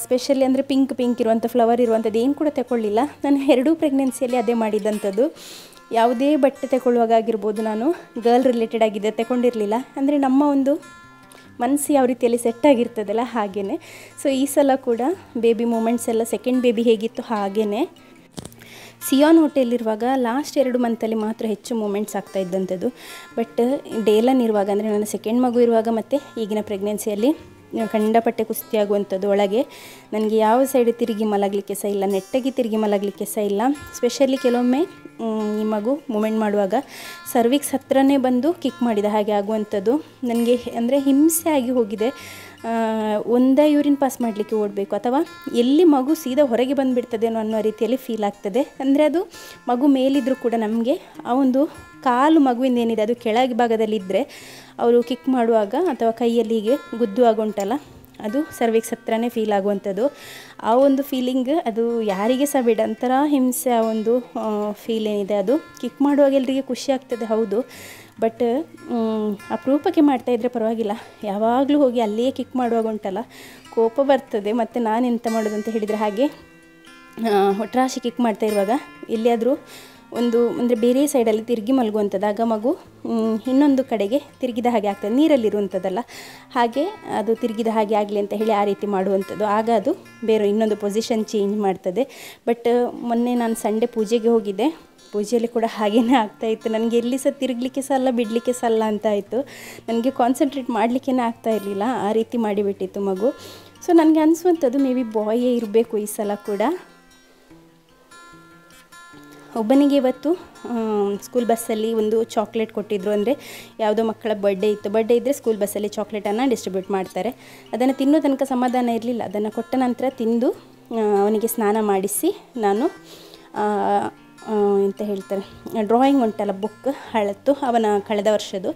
ಸ್ಪೆಷಲಿ ಅಂದರೆ ಪಿಂಕ್ ಇರುವಂಥ ಫ್ಲವರ್ ಇರುವಂಥದ್ದು ಏನು ಕೂಡ ತಗೊಳ್ಳಿಲ್ಲ. ನಾನು 2 ಪ್ರೆಗ್ನೆನ್ಸಿಯಲ್ಲಿ ಅದೇ ಮಾಡಿದಂಥದ್ದು. ಯಾವುದೇ ಬಟ್ಟೆ ತಗೊಳ್ಳುವಾಗ ಆಗಿರ್ಬೋದು, ನಾನು ಗರ್ಲ್ ರಿಲೇಟೆಡ್ ಆಗಿದೆ ತಗೊಂಡಿರಲಿಲ್ಲ. ಅಂದರೆ ನಮ್ಮ ಒಂದು ಮನಸ್ಸು ಯಾವ ರೀತಿಯಲ್ಲಿ ಸೆಟ್ ಆಗಿರ್ತದಲ್ಲ ಹಾಗೇ. ಸೊ ಈ ಸಲ ಕೂಡ ಬೇಬಿ ಮೂಮೆಂಟ್ಸ್ ಎಲ್ಲ ಸೆಕೆಂಡ್ ಬೇಬಿ ಹೇಗಿತ್ತು ಹಾಗೇ ಸಿಯಾನ್ ಹೋಟೆಲಿರುವಾಗ ಲಾಸ್ಟ್ 2 ಮಂತಲ್ಲಿ ಮಾತ್ರ ಹೆಚ್ಚು ಮೂಮೆಂಟ್ಸ್ ಆಗ್ತಾ ಇದ್ದಂಥದ್ದು. ಬಟ್ ಡೇಲನ್ ಇರುವಾಗ, ಅಂದರೆ ನನ್ನ ಸೆಕೆಂಡ್ ಮಗು ಇರುವಾಗ ಮತ್ತು ಈಗಿನ ಪ್ರೆಗ್ನೆನ್ಸಿಯಲ್ಲಿ ಕಂಡಪಟ್ಟೆ ಕುಸ್ತಿ ಆಗುವಂಥದ್ದು. ಒಳಗೆ ನನಗೆ ಯಾವ ಸೈಡ್ ತಿರುಗಿ ಮಲಗಲಿಕ್ಕೆ ಸಹ ಇಲ್ಲ, ನೆಟ್ಟಗೆ ತಿರುಗಿ ಮಲಗಲಿಕ್ಕೆ ಸಹ ಇಲ್ಲ. ಸ್ಪೆಷಲಿ ಕೆಲವೊಮ್ಮೆ ಈ ಮಗು ಮೂಮೆಂಟ್ ಮಾಡುವಾಗ ಸರ್ವಿಕ್ಸ್ ಹತ್ರನೇ ಬಂದು ಕಿಕ್ ಮಾಡಿದ ಹಾಗೆ ಆಗುವಂಥದ್ದು. ನನಗೆ ಅಂದರೆ ಹಿಂಸೆ ಆಗಿ ಹೋಗಿದೆ. ಒಂದೇ ಯೂರಿನ್ ಪಾಸ್ ಮಾಡಲಿಕ್ಕೆ ಓಡಬೇಕು, ಅಥವಾ ಎಲ್ಲಿ ಮಗು ಸೀದಾ ಹೊರಗೆ ಬಂದುಬಿಡ್ತದೇನೋ ಅನ್ನೋ ರೀತಿಯಲ್ಲಿ ಫೀಲ್ ಆಗ್ತದೆ. ಅಂದರೆ ಅದು ಮಗು ಮೇಲಿದ್ದರೂ ಕೂಡ ನಮಗೆ ಆ ಒಂದು ಕಾಲು ಮಗುವಿಂದ ಏನಿದೆ ಅದು ಕೆಳಗೆ ಭಾಗದಲ್ಲಿದ್ದರೆ ಅವರು ಕಿಕ್ ಮಾಡುವಾಗ ಅಥವಾ ಕೈಯಲ್ಲಿ ಹೀಗೆ ಗುದ್ದುವಾಗ ಉಂಟಲ್ಲ, ಅದು ಸರ್ವಿಕ್ಸ್ ಹತ್ರನೇ ಫೀಲ್ ಆಗುವಂಥದ್ದು. ಆ ಒಂದು ಫೀಲಿಂಗ್ ಅದು ಯಾರಿಗೆ ಸಹ ಬೇಡ, ಒಂಥರ ಹಿಂಸೆ. ಆ ಒಂದು ಫೀಲ್ ಏನಿದೆ ಅದು ಕಿಕ್ ಮಾಡುವಾಗ ಎಲ್ಲರಿಗೆ ಖುಷಿ ಆಗ್ತದೆ ಹೌದು, ಬಟ್ ಅಪರೂಪಕ್ಕೆ ಮಾಡ್ತಾಯಿದ್ರೆ ಪರವಾಗಿಲ್ಲ. ಯಾವಾಗಲೂ ಹೋಗಿ ಅಲ್ಲಿಯೇ ಕಿಕ್ ಮಾಡುವಾಗ ಉಂಟಲ್ಲ ಕೋಪ ಬರ್ತದೆ. ಮತ್ತು ನಾನು ಎಂತ ಮಾಡೋದು ಅಂತ ಹೇಳಿದರೆ, ಹಾಗೆ ಹೊಟ್ಟರಾಶಿ ಕಿಕ್ ಮಾಡ್ತಾ ಇರುವಾಗ ಎಲ್ಲಿಯಾದರೂ ಒಂದು ಅಂದರೆ ಬೇರೆ ಸೈಡಲ್ಲಿ ತಿರುಗಿ ಮಲಗುವಂಥದ್ದು. ಆಗ ಮಗು ಇನ್ನೊಂದು ಕಡೆಗೆ ತಿರುಗಿದ ಹಾಗೆ ಆಗ್ತದೆ, ನೀರಲ್ಲಿರುವಂಥದ್ದಲ್ಲ, ಹಾಗೆ ಅದು ತಿರುಗಿದ ಹಾಗೆ ಆಗಲಿ ಅಂತ ಹೇಳಿ ಆ ರೀತಿ ಮಾಡುವಂಥದ್ದು. ಆಗ ಅದು ಬೇರೆ ಇನ್ನೊಂದು ಪೊಸಿಷನ್ ಚೇಂಜ್ ಮಾಡ್ತದೆ. ಬಟ್ ಮೊನ್ನೆ ನಾನು ಸಂಡೇ ಪೂಜೆಗೆ ಹೋಗಿದ್ದೆ, ಪೂಜೆಯಲ್ಲಿ ಕೂಡ ಹಾಗೇ ಆಗ್ತಾಯಿತ್ತು. ನನಗೆ ಎಲ್ಲಿ ಸಹ ತಿರುಗಲಿಕ್ಕೆ ಸಹ ಅಲ್ಲ, ಬಿಡಲಿಕ್ಕೆ ಸಹ ಅಲ್ಲ ಅಂತ ಆಯಿತು. ನನಗೆ ಕಾನ್ಸಂಟ್ರೇಟ್ ಮಾಡಲಿಕ್ಕೇ ಆಗ್ತಾ ಇರಲಿಲ್ಲ, ಆ ರೀತಿ ಮಾಡಿಬಿಟ್ಟಿತ್ತು ಮಗು. ಸೊ ನನಗೆ ಅನಿಸುವಂಥದ್ದು ಮೇ ಬಿ ಬಾಯೇ ಇರಬೇಕು ಈ ಸಲ ಕೂಡ. ಒಬ್ಬನಿಗೆ ಇವತ್ತು ಸ್ಕೂಲ್ ಬಸ್ಸಲ್ಲಿ ಒಂದು ಚಾಕ್ಲೇಟ್ ಕೊಟ್ಟಿದ್ದರು. ಅಂದರೆ ಯಾವುದೋ ಮಕ್ಕಳ ಬರ್ಡೇ ಇತ್ತು, ಬರ್ಡೇ ಇದ್ದರೆ ಸ್ಕೂಲ್ ಬಸ್ಸಲ್ಲಿ ಚಾಕ್ಲೇಟನ್ನು ಡಿಸ್ಟ್ರಿಬ್ಯೂಟ್ ಮಾಡ್ತಾರೆ. ಅದನ್ನು ತಿನ್ನೋ ತನಕ ಸಮಾಧಾನ ಇರಲಿಲ್ಲ. ಅದನ್ನು ಕೊಟ್ಟ ನಂತರ ತಿಂದು ಅವನಿಗೆ ಸ್ನಾನ ಮಾಡಿಸಿ ನಾನು ಎಂತ ಹೇಳ್ತಾರೆ ಡ್ರಾಯಿಂಗ್ ಉಂಟಲ್ಲ ಬುಕ್ ಹಳತ್ತು ಅವನ ಕಳೆದ ವರ್ಷದ್ದು,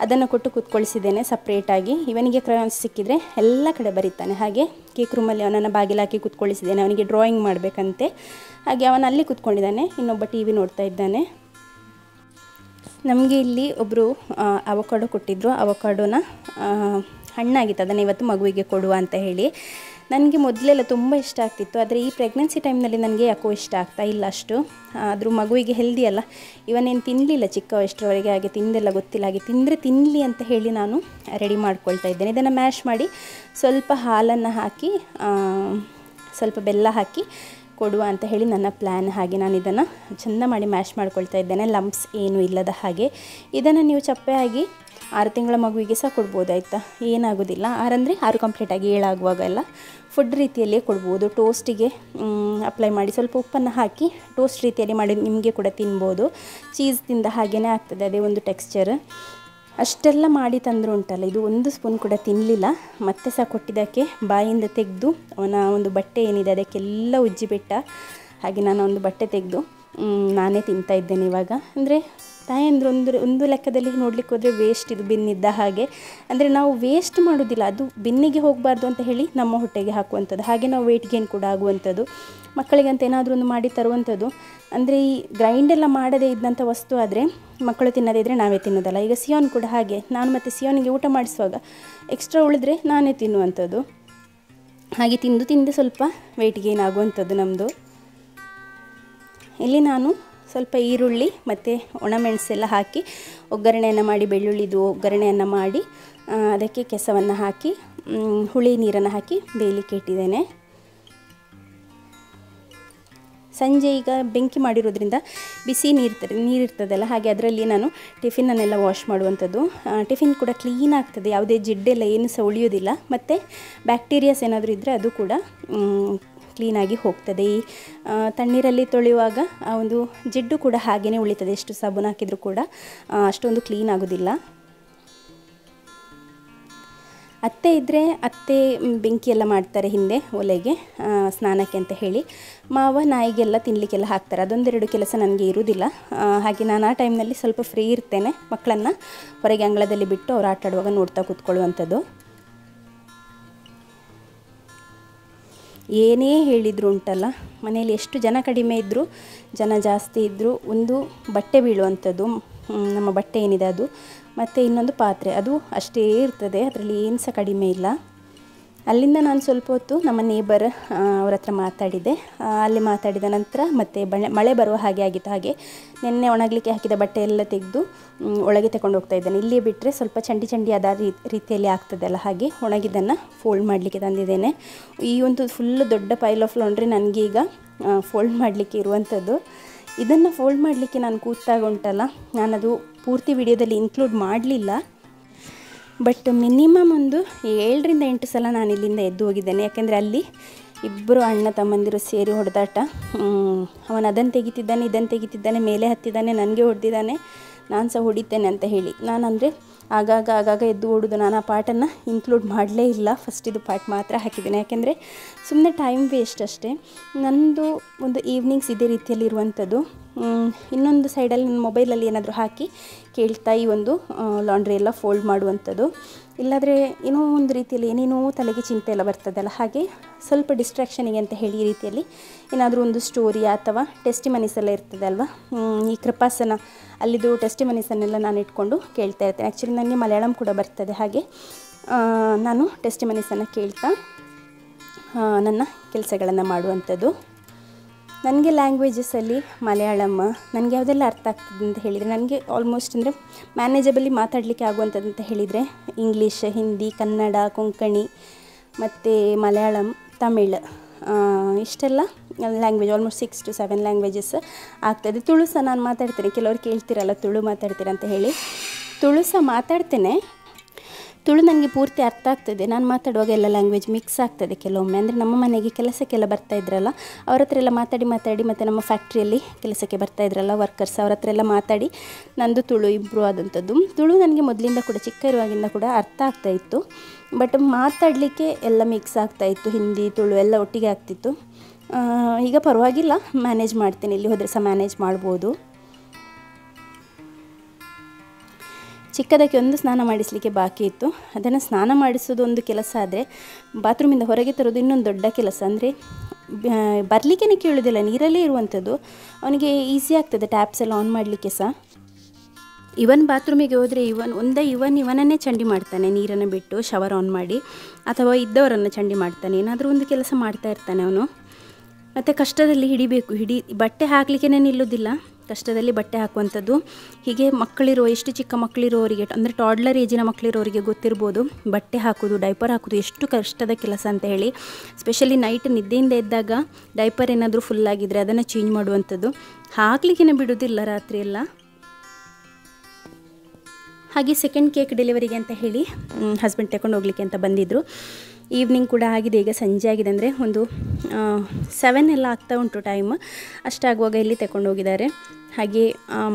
ಅದನ್ನು ಕೊಟ್ಟು ಕೂತ್ಕೊಳಿಸಿದ್ದೇನೆ ಸಪ್ರೇಟಾಗಿ. ಇವನಿಗೆ ಕ್ರಯಾನ್ಸ್ ಸಿಕ್ಕಿದರೆ ಎಲ್ಲ ಕಡೆ ಬರೀತಾನೆ. ಹಾಗೆ ಕೇಕ್ ರೂಮಲ್ಲಿ ಅವನನ್ನು ಬಾಗಿಲಾಕಿ ಕೂತ್ಕೊಳಿಸಿದ್ದೇನೆ, ಅವನಿಗೆ ಡ್ರಾಯಿಂಗ್ ಮಾಡಬೇಕಂತೆ. ಹಾಗೆ ಅವನು ಅಲ್ಲಿ ಕೂತ್ಕೊಂಡಿದ್ದಾನೆ, ಇನ್ನೊಬ್ಬ ಟಿ ವಿ ನೋಡ್ತಾ ಇದ್ದಾನೆ. ನಮಗೆ ಇಲ್ಲಿ ಒಬ್ಬರು ಅವಕಾಡೋ ಕೊಟ್ಟಿದ್ದರು. ಅವಕಾಡೋನ ಹಣ್ಣಾಗಿತ್ತು, ಅದನ್ನು ಇವತ್ತು ಮಗುವಿಗೆ ಕೊಡುವ ಅಂತ ಹೇಳಿ. ನನಗೆ ಮೊದಲೆಲ್ಲ ತುಂಬ ಇಷ್ಟ ಆಗ್ತಿತ್ತು, ಆದರೆ ಈ ಪ್ರೆಗ್ನೆನ್ಸಿ ಟೈಮ್ನಲ್ಲಿ ನನಗೆ ಯಾಕೋ ಇಷ್ಟ ಆಗ್ತಾ ಇಲ್ಲ ಅಷ್ಟು. ಆದರೂ ಮಗುವಿಗೆ ಹೆಲ್ದಿ ಅಲ್ಲ, ಇವನೇನು ತಿನ್ನಲಿಲ್ಲ ಚಿಕ್ಕ ವಯಸ್ಸರವರೆಗೆ, ಹಾಗೆ ತಿಂದೆಲ್ಲ ಗೊತ್ತಿಲ್ಲ. ಹಾಗೆ ತಿಂದರೆ ತಿನ್ನಲಿ ಅಂತ ಹೇಳಿ ನಾನು ರೆಡಿ ಮಾಡ್ಕೊಳ್ತಾ ಇದ್ದೇನೆ. ಇದನ್ನು ಮ್ಯಾಶ್ ಮಾಡಿ ಸ್ವಲ್ಪ ಹಾಲನ್ನು ಹಾಕಿ ಸ್ವಲ್ಪ ಬೆಲ್ಲ ಹಾಕಿ ಕೊಡುವ ಅಂತ ಹೇಳಿ ನನ್ನ ಪ್ಲ್ಯಾನ್. ಹಾಗೆ ನಾನು ಇದನ್ನು ಚೆಂದ ಮಾಡಿ ಮ್ಯಾಶ್ ಮಾಡ್ಕೊಳ್ತಾ ಇದ್ದೇನೆ, ಲಂಪ್ಸ್ ಏನೂ ಇಲ್ಲದ ಹಾಗೆ. ಇದನ್ನು ನೀವು ಚಪ್ಪೆಯಾಗಿ 6 ತಿಂಗಳ ಮಗುವಿಗೆ ಸಹ ಕೊಡ್ಬೋದು, ಆಯಿತಾ, ಏನಾಗೋದಿಲ್ಲ. 6 ಅಂದರೆ 6 ಕಂಪ್ಲೀಟಾಗಿ 7 ಆಗುವಾಗ ಎಲ್ಲ ಫುಡ್ ರೀತಿಯಲ್ಲೇ ಕೊಡ್ಬೋದು. ಟೋಸ್ಟಿಗೆ ಅಪ್ಲೈ ಮಾಡಿ ಸ್ವಲ್ಪ ಉಪ್ಪನ್ನು ಹಾಕಿ ಟೋಸ್ಟ್ ರೀತಿಯಲ್ಲಿ ಮಾಡಿ ನಿಮಗೆ ಕೂಡ ತಿನ್ಬೋದು. ಚೀಸ್ ತಿಂದ ಹಾಗೇ ಆಗ್ತದೆ, ಅದೇ ಒಂದು ಟೆಕ್ಸ್ಚರ್. ಅಷ್ಟೆಲ್ಲ ಮಾಡಿ ತಂದರೂ ಉಂಟಲ್ಲ, ಇದು 1 ಸ್ಪೂನ್ ಕೂಡ ತಿನ್ನಲಿಲ್ಲ. ಮತ್ತೆ ಸಹ ಕೊಟ್ಟಿದ್ದಕ್ಕೆ ಬಾಯಿಂದ ತೆಗೆದು ಅವನ ಒಂದು ಬಟ್ಟೆ ಏನಿದೆ ಅದಕ್ಕೆಲ್ಲ ಉಜ್ಜಿಬಿಟ್ಟ. ಹಾಗೆ ನಾನು ಒಂದು ಬಟ್ಟೆ ತೆಗೆದು ನಾನೇ ತಿಂತಾ ಇದ್ದೇನೆ ಇವಾಗ. ಅಂದರೆ ತಾಯಂದ್ರೆ ಒಂದು ಲೆಕ್ಕದಲ್ಲಿ ನೋಡಲಿಕ್ಕೆ ಹೋದರೆ ವೇಸ್ಟ್, ಇದು ಬಿನ್ನಿದ್ದ ಹಾಗೆ. ಅಂದರೆ ನಾವು ವೇಸ್ಟ್ ಮಾಡೋದಿಲ್ಲ, ಅದು ಬಿನ್ನಿಗೆ ಹೋಗಬಾರ್ದು ಅಂತ ಹೇಳಿ ನಮ್ಮ ಹೊಟ್ಟೆಗೆ ಹಾಕುವಂಥದ್ದು. ಹಾಗೆ ನಾವು ವೆಯ್ಟ್ ಗೇನ್ ಕೂಡ ಆಗುವಂಥದ್ದು. ಮಕ್ಕಳಿಗಂತ ಏನಾದರೂ ಒಂದು ಮಾಡಿ ತರುವಂಥದ್ದು. ಅಂದರೆ ಈ ಗ್ರೈಂಡೆಲ್ಲ ಮಾಡದೇ ಇದ್ದಂಥ ವಸ್ತು ಆದರೆ ಮಕ್ಕಳು ತಿನ್ನದೇ ಇದ್ದರೆ ನಾವೇ ತಿನ್ನೋದಲ್ಲ. ಈಗ ಸಿಯೋನ್ ಕೂಡ ಹಾಗೆ, ನಾನು ಮತ್ತು ಸಿಯೋನಿಗೆ ಊಟ ಮಾಡಿಸುವಾಗ ಎಕ್ಸ್ಟ್ರಾ ಉಳಿದ್ರೆ ನಾನೇ ತಿನ್ನುವಂಥದ್ದು. ಹಾಗೆ ತಿಂದು ಸ್ವಲ್ಪ ವೆಯ್ಟ್ ಗೇನ್ ಆಗುವಂಥದ್ದು ನಮ್ಮದು. ಇಲ್ಲಿ ನಾನು ಸ್ವಲ್ಪ ಈರುಳ್ಳಿ ಮತ್ತು ಒಣಮೆಣಸೆಲ್ಲ ಹಾಕಿ ಒಗ್ಗರಣೆಯನ್ನು ಮಾಡಿ, ಬೆಳ್ಳುಳ್ಳಿದು ಒಗ್ಗರಣೆಯನ್ನು ಮಾಡಿ ಅದಕ್ಕೆ ಕೆಸವನ್ನು ಹಾಕಿ ಹುಳಿ ನೀರನ್ನು ಹಾಕಿ ಬೇಯಲಿಕ್ಕೆ ಇಟ್ಟಿದ್ದೇನೆ. ಸಂಜೆ ಈಗ ಬೆಂಕಿ ಮಾಡಿರೋದ್ರಿಂದ ಬಿಸಿ ನೀರಿರ್ತದಲ್ಲ, ಹಾಗೆ ಅದರಲ್ಲಿ ನಾನು ಟಿಫಿನನ್ನೆಲ್ಲ ವಾಶ್ ಮಾಡುವಂಥದ್ದು. ಟಿಫಿನ್ ಕೂಡ ಕ್ಲೀನ್ ಆಗ್ತದೆ, ಯಾವುದೇ ಜಿಡ್ಡೆಲ್ಲ ಏನು ಸಹ ಉಳಿಯೋದಿಲ್ಲ. ಮತ್ತು ಬ್ಯಾಕ್ಟೀರಿಯಾಸ್ ಏನಾದರೂ ಇದ್ದರೆ ಅದು ಕೂಡ ಕ್ಲೀನಾಗಿ ಹೋಗ್ತದೆ. ಈ ತಣ್ಣೀರಲ್ಲಿ ತೊಳೆಯುವಾಗ ಆ ಒಂದು ಜಿಡ್ಡು ಕೂಡ ಹಾಗೇ ಉಳಿತದೆ, ಎಷ್ಟು ಸಾಬೂನು ಹಾಕಿದರೂ ಕೂಡ ಅಷ್ಟೊಂದು ಕ್ಲೀನ್ ಆಗೋದಿಲ್ಲ. ಅತ್ತೆ ಇದ್ದರೆ ಅತ್ತೆ ಬೆಂಕಿಯೆಲ್ಲ ಮಾಡ್ತಾರೆ ಹಿಂದೆ ಒಲೆಗೆ ಸ್ನಾನಕ್ಕೆ ಅಂತ ಹೇಳಿ. ಮಾವ ನಾಯಿಗೆಲ್ಲ ತಿನ್ನಲಿಕ್ಕೆಲ್ಲ ಹಾಕ್ತಾರೆ. ಅದೊಂದೆರಡು ಕೆಲಸ ನನಗೆ ಇರುವುದಿಲ್ಲ. ಹಾಗೆ ನಾನು ಆ ಟೈಮ್ನಲ್ಲಿ ಸ್ವಲ್ಪ ಫ್ರೀ ಇರ್ತೇನೆ, ಮಕ್ಕಳನ್ನು ಹೊರಗೆ ಅಂಗಳದಲ್ಲಿ ಬಿಟ್ಟು ಅವ್ರು ಆಟ ಆಡುವಾಗ ನೋಡ್ತಾ ಕೂತ್ಕೊಳ್ಳುವಂಥದ್ದು. ಏನೇ ಹೇಳಿದ್ರು ಉಂಟಲ್ಲ, ಮನೆಯಲ್ಲಿ ಎಷ್ಟು ಜನ ಕಡಿಮೆ ಇದ್ದರೂ ಜನ ಜಾಸ್ತಿ ಇದ್ದರೂ ಒಂದು ಬಟ್ಟೆ ಬೀಳುವಂಥದ್ದು, ನಮ್ಮ ಬಟ್ಟೆ ಏನಿದೆ ಅದು, ಮತ್ತು ಇನ್ನೊಂದು ಪಾತ್ರೆ, ಅದು ಅಷ್ಟೇ ಇರ್ತದೆ, ಅದರಲ್ಲಿ ಏನು ಸಹ ಕಡಿಮೆ ಇಲ್ಲ. ಅಲ್ಲಿಂದ ನಾನು ಸ್ವಲ್ಪ ಹೊತ್ತು ನಮ್ಮ ನೇಬರ್ ಅವ್ರ ಹತ್ರ ಮಾತಾಡಿದೆ. ಅಲ್ಲಿ ಮಾತಾಡಿದ ನಂತರ ಮತ್ತೆ ಮಳೆ ಬರುವ ಹಾಗೆ ಆಗಿತ್ತು. ಹಾಗೆ ನೆನ್ನೆ ಒಣಗಲಿಕ್ಕೆ ಹಾಕಿದ ಬಟ್ಟೆ ಎಲ್ಲ ತೆಗೆದು ಒಳಗೆ ತಗೊಂಡು ಹೋಗ್ತಾ ಇದ್ದೇನೆ. ಇಲ್ಲಿಯೇ ಬಿಟ್ಟರೆ ಸ್ವಲ್ಪ ಚಂಡಿ ಅದ ರೀತಿಯಲ್ಲಿ ಆಗ್ತದಲ್ಲ, ಹಾಗೆ ಒಣಗಿದ್ದನ್ನು ಫೋಲ್ಡ್ ಮಾಡಲಿಕ್ಕೆ ತಂದಿದ್ದೇನೆ. ಈ ಒಂದು ಫುಲ್ಲು ದೊಡ್ಡ ಪೈಲ್ ಆಫ್ ಲಾಂಡ್ರಿ ನನಗೆ ಈಗ ಫೋಲ್ಡ್ ಮಾಡಲಿಕ್ಕೆ ಇರುವಂಥದ್ದು. ಇದನ್ನು ಫೋಲ್ಡ್ ಮಾಡಲಿಕ್ಕೆ ನಾನು ಕೂತಾಗ ಉಂಟಲ್ಲ, ನಾನದು ಪೂರ್ತಿ ವಿಡಿಯೋದಲ್ಲಿ ಇನ್ಕ್ಲೂಡ್ ಮಾಡಲಿಲ್ಲ. ಬಟ್ ಮಿನಿಮಮ್ ಒಂದು 7 ರಿಂದ 8 ಸಲ ನಾನು ಇಲ್ಲಿಂದ ಎದ್ದು ಹೋಗಿದ್ದೇನೆ. ಯಾಕೆಂದರೆ ಅಲ್ಲಿ ಇಬ್ಬರು ಅಣ್ಣ ತಮ್ಮಂದಿರು ಸೇರಿ ಹೊಡೆದಾಟ. ಅವನು ಅದನ್ನು ತೆಗಿತಿದ್ದಾನೆ, ಇದನ್ನು ತೆಗಿತಿದ್ದಾನೆ, ಮೇಲೆ ಹತ್ತಿದ್ದಾನೆ, ನನಗೆ ಹೊಡೆದಿದ್ದಾನೆ, ನಾನು ಸಹ ಹೊಡಿತೇನೆ ಅಂತ ಹೇಳಿ. ನಾನಂದರೆ ಆಗಾಗ ಎದ್ದು ಓಡೋದು. ನಾನು ಆ ಪಾರ್ಟನ್ನು ಇನ್ಕ್ಲೂಡ್ ಮಾಡಲೇ ಇಲ್ಲ, ಫಸ್ಟಿದು ಪಾರ್ಟ್ ಮಾತ್ರ ಹಾಕಿದ್ದೇನೆ. ಯಾಕೆಂದರೆ ಸುಮ್ಮನೆ ಟೈಮ್ ವೇಸ್ಟ್ ಅಷ್ಟೇ. ನನ್ನದು ಒಂದು ಈವ್ನಿಂಗ್ಸ್ ಇದೇ ರೀತಿಯಲ್ಲಿ ಇರುವಂಥದ್ದು. ಇನ್ನೊಂದು ಸೈಡಲ್ಲಿ ನನ್ನ ಮೊಬೈಲಲ್ಲಿ ಏನಾದರೂ ಹಾಕಿ ಕೇಳ್ತಾ ಈ ಒಂದು ಲಾಂಡ್ರಿ ಎಲ್ಲ ಫೋಲ್ಡ್ ಮಾಡುವಂಥದ್ದು. ಇಲ್ಲಾದರೆ ಏನೋ ಒಂದು ರೀತಿಯಲ್ಲಿ ಏನೇನೋ ತಲೆಗೆ ಚಿಂತೆ ಎಲ್ಲ ಬರ್ತದಲ್ಲ, ಹಾಗೆ ಸ್ವಲ್ಪ ಡಿಸ್ಟ್ರಾಕ್ಷನಿಗೆ ಅಂತ ಹೇಳಿ ಈ ರೀತಿಯಲ್ಲಿ ಏನಾದರೂ ಒಂದು ಸ್ಟೋರಿ ಅಥವಾ ಟೆಸ್ಟಿಮನೀಸ್ ಎಲ್ಲ ಇರ್ತದೆ ಅಲ್ವಾ, ಈ ಕೃಪಾಸನ ಅಲ್ಲಿದ್ದು ಟೆಸ್ಟಿಮನೀಸನ್ನೆಲ್ಲ ನಾನು ಇಟ್ಕೊಂಡು ಕೇಳ್ತಾ ಇರ್ತೇನೆ. ಆ್ಯಕ್ಚುಲಿ ನನಗೆ ಮಲಯಾಳಂ ಕೂಡ ಬರ್ತದೆ. ಹಾಗೆ ನಾನು ಟೆಸ್ಟಿಮನೀಸನ್ನು ಕೇಳ್ತಾ ನನ್ನ ಕೆಲಸಗಳನ್ನು ಮಾಡುವಂಥದ್ದು. ನನಗೆ ಲ್ಯಾಂಗ್ವೇಜಸಲ್ಲಿ ಮಲಯಾಳಂ ನನಗೆ ಯಾವುದೆಲ್ಲ ಅರ್ಥ ಆಗ್ತದೆ ಅಂತ ಹೇಳಿದರೆ, ನನಗೆ ಆಲ್ಮೋಸ್ಟ್ ಅಂದರೆ ಮ್ಯಾನೇಜಬಲಿ ಮಾತಾಡಲಿಕ್ಕೆ ಆಗುವಂಥದ್ದು ಅಂತ ಹೇಳಿದರೆ ಇಂಗ್ಲೀಷ್, ಹಿಂದಿ, ಕನ್ನಡ, ಕೊಂಕಣಿ ಮತ್ತು ಮಲಯಾಳಂ, ತಮಿಳ್, ಇಷ್ಟೆಲ್ಲ ಲ್ಯಾಂಗ್ವೇಜ್ ಆಲ್ಮೋಸ್ಟ್ 6 to 7 ಲ್ಯಾಂಗ್ವೇಜಸ್ ಆಗ್ತದೆ. ತುಳು ಸಹ ನಾನು ಮಾತಾಡ್ತೇನೆ. ಕೆಲವರು ಕೇಳ್ತಿರಲ್ಲ ತುಳು ಮಾತಾಡ್ತೀರ ಅಂತ ಹೇಳಿ. ತುಳು ಸಹ ಮಾತಾಡ್ತೇನೆ. ತುಳು ನನಗೆ ಪೂರ್ತಿ ಅರ್ಥ ಆಗ್ತದೆ. ನಾನು ಮಾತಾಡುವಾಗ ಎಲ್ಲ ಲ್ಯಾಂಗ್ವೇಜ್ ಮಿಕ್ಸ್ ಆಗ್ತದೆ ಕೆಲವೊಮ್ಮೆ. ಅಂದರೆ ನಮ್ಮ ಮನೆಗೆ ಕೆಲಸಕ್ಕೆಲ್ಲ ಬರ್ತಾ ಇದ್ರಲ್ಲ, ಅವ್ರ ಹತ್ರ ಎಲ್ಲ ಮಾತಾಡಿ ಮತ್ತು ನಮ್ಮ ಫ್ಯಾಕ್ಟ್ರಿಯಲ್ಲಿ ಕೆಲಸಕ್ಕೆ ಬರ್ತಾ ಇದ್ರಲ್ಲ ವರ್ಕರ್ಸ್, ಅವ್ರ ಹತ್ರ ಎಲ್ಲ ಮಾತಾಡಿ ನಂದು ತುಳು ಇಂಪ್ರೂವ್ ಆದಂಥದ್ದು. ತುಳು ನನಗೆ ಮೊದಲಿಂದ ಕೂಡ ಚಿಕ್ಕ ಇರುವಾಗಿಂದ ಕೂಡ ಅರ್ಥ ಆಗ್ತಾಯಿತ್ತು. ಬಟ್ ಮಾತಾಡಲಿಕ್ಕೆ ಎಲ್ಲ ಮಿಕ್ಸ್ ಆಗ್ತಾಯಿತ್ತು. ಹಿಂದಿ ತುಳು ಎಲ್ಲ ಒಟ್ಟಿಗೆ ಆಗ್ತಿತ್ತು. ಈಗ ಪರವಾಗಿಲ್ಲ, ಮ್ಯಾನೇಜ್ ಮಾಡ್ತೀನಿ. ಇಲ್ಲಿ ಹೋದರೆ ಸಹ ಮ್ಯಾನೇಜ್ ಮಾಡ್ಬೋದು. ಚಿಕ್ಕದಕ್ಕೆ ಒಂದು ಸ್ನಾನ ಮಾಡಿಸಲಿಕ್ಕೆ ಬಾಕಿ ಇತ್ತು. ಅದನ್ನು ಸ್ನಾನ ಮಾಡಿಸೋದು ಒಂದು ಕೆಲಸ ಆದರೆ, ಬಾತ್ರೂಮಿಂದ ಹೊರಗೆ ತರೋದು ಇನ್ನೊಂದು ದೊಡ್ಡ ಕೆಲಸ. ಅಂದರೆ ಬರಲಿಕ್ಕೇ ಕೇಳೋದಿಲ್ಲ, ನೀರಲ್ಲೇ ಇರುವಂಥದ್ದು. ಅವನಿಗೆ ಈಸಿ ಆಗ್ತದೆ ಟ್ಯಾಪ್ಸ್ ಎಲ್ಲ ಆನ್ ಮಾಡಲಿಕ್ಕೆ ಸಹ. ಇವನ್ ಬಾತ್ರೂಮಿಗೆ ಹೋದರೆ ಇವನನ್ನೇ ಚಂಡಿ ಮಾಡ್ತಾನೆ, ನೀರನ್ನು ಬಿಟ್ಟು ಶವರ್ ಆನ್ ಮಾಡಿ, ಅಥವಾ ಇದ್ದವರನ್ನು ಚಂಡಿ ಮಾಡ್ತಾನೆ. ಏನಾದರೂ ಒಂದು ಕೆಲಸ ಮಾಡ್ತಾ ಇರ್ತಾನೆ ಅವನು. ಮತ್ತು ಕಷ್ಟದಲ್ಲಿ ಬಟ್ಟೆ ಹಾಕಲಿಕ್ಕೇ ನಿಲ್ಲೋದಿಲ್ಲ, ಕಷ್ಟದಲ್ಲಿ ಬಟ್ಟೆ ಹಾಕುವಂಥದ್ದು. ಹೀಗೆ ಮಕ್ಕಳಿರೋ, ಎಷ್ಟು ಚಿಕ್ಕ ಮಕ್ಕಳಿರೋರಿಗೆ, ಅಂದರೆ ಟಾಡ್ಲರ್ ಏಜಿನ ಮಕ್ಕಳಿರೋರಿಗೆ ಗೊತ್ತಿರ್ಬೋದು ಬಟ್ಟೆ ಹಾಕೋದು, ಡೈಪರ್ ಹಾಕೋದು ಎಷ್ಟು ಕಷ್ಟದ ಕೆಲಸ ಅಂತ ಹೇಳಿ. ಸ್ಪೆಷಲಿ ನೈಟ್ ನಿದ್ದೆಯಿಂದ ಎದ್ದಾಗ ಡೈಪರ್ ಏನಾದರೂ ಫುಲ್ಲಾಗಿದ್ದರೆ ಅದನ್ನು ಚೇಂಜ್ ಮಾಡುವಂಥದ್ದು. ಹಾಕಲಿಕ್ಕೇ ಬಿಡೋದಿಲ್ಲ ರಾತ್ರಿ ಎಲ್ಲ. ಹಾಗೆ ಸೆಕೆಂಡ್ ಕೇಕ್ ಡೆಲಿವರಿಗೆ ಅಂತ ಹೇಳಿ ಹಸ್ಬೆಂಡ್ ತಗೊಂಡು ಹೋಗಲಿಕ್ಕೆ ಅಂತ ಬಂದಿದ್ದರು. ಈವ್ನಿಂಗ್ ಕೂಡ ಆಗಿದೆ, ಈಗ ಸಂಜೆ ಆಗಿದೆ. ಅಂದರೆ ಒಂದು 7 ಎಲ್ಲ ಆಗ್ತಾ ಉಂಟು ಟೈಮ್. ಅಷ್ಟಾಗುವಾಗ ಇಲ್ಲಿ ತಗೊಂಡು ಹೋಗಿದ್ದಾರೆ. ಹಾಗೆ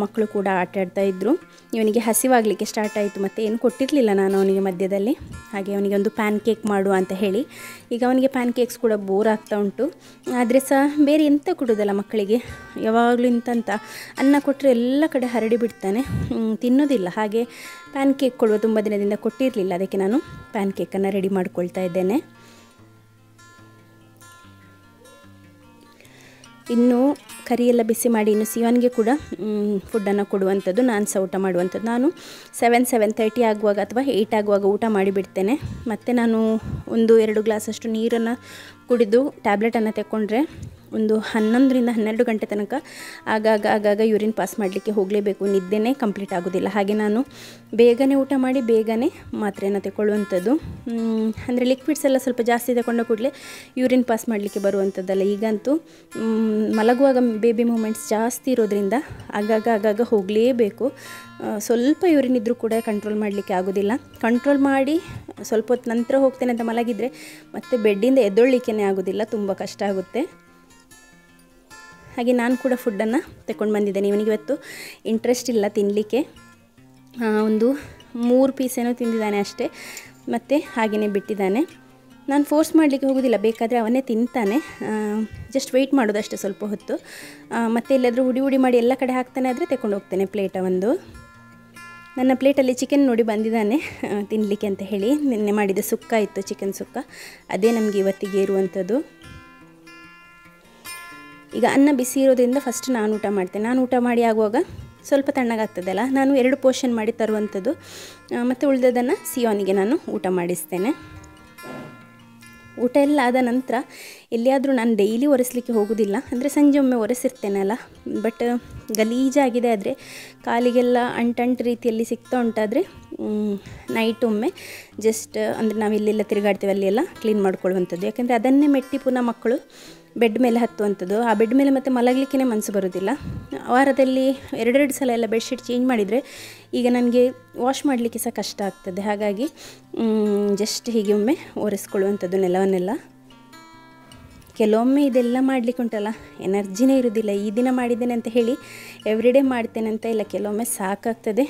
ಮಕ್ಕಳು ಕೂಡ ಆಟ ಆಡ್ತಾಯಿದ್ರು. ಇವನಿಗೆ ಹಸಿವಾಗಲಿಕ್ಕೆ ಸ್ಟಾರ್ಟ್ ಆಯಿತು. ಮತ್ತು ಏನು ಕೊಟ್ಟಿರಲಿಲ್ಲ ನಾನು ಅವನಿಗೆ ಮಧ್ಯದಲ್ಲಿ. ಹಾಗೆ ಅವನಿಗೆ ಒಂದು ಪ್ಯಾನ್ ಕೇಕ್ ಮಾಡುವ ಅಂತ ಹೇಳಿ. ಈಗ ಅವನಿಗೆ ಪ್ಯಾನ್ ಕೇಕ್ಸ್ ಕೂಡ ಬೋರ್ ಆಗ್ತಾ ಉಂಟು. ಆದರೆ ಸಹ ಬೇರೆ ಎಂತ ಕೊಡೋದಲ್ಲ ಮಕ್ಕಳಿಗೆ, ಯಾವಾಗಲೂ ಇಂತಂತ ಅನ್ನ ಕೊಟ್ಟರೆ ಎಲ್ಲ ಕಡೆ ಹರಡಿ ಬಿಡ್ತಾನೆ, ತಿನ್ನೋದಿಲ್ಲ. ಹಾಗೆ ಪ್ಯಾನ್ ಕೇಕ್ ಕೊಡುವ ತುಂಬ ದಿನದಿಂದ ಕೊಟ್ಟಿರಲಿಲ್ಲ, ಅದಕ್ಕೆ ನಾನು ಪ್ಯಾನ್ ಕೇಕನ್ನು ರೆಡಿ ಮಾಡ್ಕೊಳ್ತಾ ಇದ್ದೇನೆ. ಇನ್ನು ಕರಿಯೆಲ್ಲ ಬಿಸಿ ಮಾಡಿ ಇನ್ನು ಸಿಯೋನ್ಗೆ ಕೂಡ ಫುಡ್ಡನ್ನು ಕೊಡುವಂಥದ್ದು, ನಾನು ಸಹ ಊಟ ಮಾಡುವಂಥದ್ದು. ನಾನು 7:30 ಆಗುವಾಗ ಅಥವಾ 8 ಆಗುವಾಗ ಊಟ ಮಾಡಿಬಿಡ್ತೇನೆ. ಮತ್ತು ನಾನು 1-2 ಗ್ಲಾಸಷ್ಟು ನೀರನ್ನು ಕುಡಿದು ಟ್ಯಾಬ್ಲೆಟನ್ನು ತೆಕ್ಕೊಂಡ್ರೆ ಒಂದು 11 ರಿಂದ 12 ಗಂಟೆ ತನಕ ಆಗಾಗ ಯೂರಿನ್ ಪಾಸ್ ಮಾಡಲಿಕ್ಕೆ ಹೋಗಲೇಬೇಕು, ನಿದ್ದೆನೇ ಕಂಪ್ಲೀಟ್ ಆಗೋದಿಲ್ಲ. ಹಾಗೆ ನಾನು ಬೇಗನೆ ಊಟ ಮಾಡಿ ಬೇಗನೆ ಮಾತ್ರೆಯನ್ನು ತಗೊಳ್ಳುವಂಥದ್ದು. ಅಂದರೆ ಲಿಕ್ವಿಡ್ಸ್ ಎಲ್ಲ ಸ್ವಲ್ಪ ಜಾಸ್ತಿ ತಗೊಂಡ ಕೂಡಲೇ ಯೂರಿನ್ ಪಾಸ್ ಮಾಡಲಿಕ್ಕೆ ಬರುವಂಥದ್ದಲ್ಲ. ಈಗಂತೂ ಮಲಗುವಾಗ ಬೇಬಿ ಮೂಮೆಂಟ್ಸ್ ಜಾಸ್ತಿ ಇರೋದ್ರಿಂದ ಆಗಾಗ ಹೋಗಲೇಬೇಕು. ಸ್ವಲ್ಪ ಯೂರಿನ್ ಇದ್ದರೂ ಕೂಡ ಕಂಟ್ರೋಲ್ ಮಾಡಲಿಕ್ಕೆ ಆಗೋದಿಲ್ಲ. ಕಂಟ್ರೋಲ್ ಮಾಡಿ ಸ್ವಲ್ಪ ಹೊತ್ತು ನಂತರ ಹೋಗ್ತೇನೆ ಅಂತ ಮಲಗಿದರೆ ಮತ್ತೆ ಬೆಡ್ಡಿಂದ ಎದ್ದೊಳ್ಳಿಕ್ಕೇ ಆಗೋದಿಲ್ಲ, ತುಂಬ ಕಷ್ಟ ಆಗುತ್ತೆ. ಹಾಗೆ ನಾನು ಕೂಡ ಫುಡ್ಡನ್ನು ತಗೊಂಡು ಬಂದಿದ್ದೇನೆ. ಇವನಿಗೆ ಇವತ್ತು ಇಂಟ್ರೆಸ್ಟ್ ಇಲ್ಲ ತಿನ್ನಲಿಕ್ಕೆ, ಒಂದು 3 ಪೀಸ್ ಏನೋ ತಿಂದಿದ್ದಾನೆ ಅಷ್ಟೇ, ಮತ್ತು ಹಾಗೆಯೇ ಬಿಟ್ಟಿದ್ದಾನೆ. ನಾನು ಫೋರ್ಸ್ ಮಾಡಲಿಕ್ಕೆ ಹೋಗೋದಿಲ್ಲ, ಬೇಕಾದರೆ ಅವನೇ ತಿಂತಾನೆ. ಜಸ್ಟ್ ವೆಯ್ಟ್ ಮಾಡೋದು ಅಷ್ಟೇ ಸ್ವಲ್ಪ ಹೊತ್ತು. ಮತ್ತು ಎಲ್ಲಾದರೂ ಹುಡಿ ಮಾಡಿ ಎಲ್ಲ ಕಡೆ ಹಾಕ್ತಾನೆ ಆದರೆ ತಗೊಂಡು ಹೋಗ್ತೇನೆ ಪ್ಲೇಟ ಒಂದು. ನನ್ನ ಪ್ಲೇಟಲ್ಲಿ ಚಿಕನ್ ನೋಡಿ ಬಂದಿದ್ದಾನೆ ತಿನ್ನಲಿಕ್ಕೆ ಅಂತ ಹೇಳಿ. ನಿನ್ನೆ ಮಾಡಿದ ಸುಕ್ಕ ಇತ್ತು, ಚಿಕನ್ ಸುಕ್ಕ, ಅದೇ ನಮಗೆ ಇವತ್ತಿಗೆ ಇರುವಂಥದ್ದು. ಈಗ ಅನ್ನ ಬಿಸಿ ಇರೋದ್ರಿಂದ ಫಸ್ಟ್ ನಾನು ಊಟ ಮಾಡ್ತೇನೆ. ನಾನು ಊಟ ಮಾಡಿ ಆಗುವಾಗ ಸ್ವಲ್ಪ ತಣ್ಣಗಾಗ್ತದಲ್ಲ, ನಾನು 2 ಪೋರ್ಷನ್ ಮಾಡಿ ತರುವಂಥದ್ದು. ಮತ್ತು ಉಳಿದದನ್ನು ಸಿಯೋನಿಗೆ ನಾನು ಊಟ ಮಾಡಿಸ್ತೇನೆ. ಊಟ ಎಲ್ಲ ಆದ ನಂತರ ಎಲ್ಲಿಯಾದರೂ ನಾನು ಡೈಲಿ ಒರೆಸಲಿಕ್ಕೆ ಹೋಗೋದಿಲ್ಲ, ಅಂದರೆ ಸಂಜೆ ಒಮ್ಮೆ ಒರೆಸಿರ್ತೇನಲ್ಲ. ಬಟ್ ಗಲೀಜಾಗಿದೆ ಆದರೆ ಕಾಲಿಗೆಲ್ಲ ಅಂಟಂಟು ರೀತಿಯಲ್ಲಿ ಸಿಗ್ತಾ ಉಂಟಾದರೆ ನೈಟ್ ಒಮ್ಮೆ ಜಸ್ಟ್ ಅಂದರೆ ನಾವು ಇಲ್ಲೆಲ್ಲ ತಿರುಗಾಡ್ತೀವಿ ಅಲ್ಲೆಲ್ಲ ಕ್ಲೀನ್ ಮಾಡ್ಕೊಳ್ಳುವಂಥದ್ದು. ಯಾಕೆಂದರೆ ಅದನ್ನೇ ಮೆಟ್ಟಿ ಪುನಃ ಮಕ್ಕಳು ಬೆಡ್ ಮೇಲೆ ಹತ್ತುವಂಥದ್ದು. ಆ ಬೆಡ್ ಮೇಲೆ ಮತ್ತೆ ಮಲಗಲಿಕ್ಕೆ ಮನಸ್ಸು ಬರೋದಿಲ್ಲ. ವಾರದಲ್ಲಿ 2 ಸಲ ಎಲ್ಲ ಬೆಡ್ಶೀಟ್ ಚೇಂಜ್ ಮಾಡಿದರೆ ಈಗ ನನಗೆ ವಾಶ್ ಮಾಡಲಿಕ್ಕೆ ಸಹ ಕಷ್ಟ ಆಗ್ತದೆ. ಹಾಗಾಗಿ ಜಸ್ಟ್ ಹೀಗೆ ಒಮ್ಮೆ ಒರೆಸ್ಕೊಳ್ಳುವಂಥದ್ದು ನೆಲವನ್ನೆಲ್ಲ. ಕೆಲವೊಮ್ಮೆ ಇದೆಲ್ಲ ಮಾಡಲಿಕ್ಕೆ ಉಂಟಲ್ಲ ಎನರ್ಜಿನೇ ಇರೋದಿಲ್ಲ. ಈ ದಿನ ಮಾಡಿದ್ದೇನೆ ಅಂತ ಹೇಳಿ ಎವ್ರಿಡೇ ಮಾಡ್ತೇನೆ ಅಂತ ಇಲ್ಲ, ಕೆಲವೊಮ್ಮೆ ಸಾಕಾಗ್ತದೆ.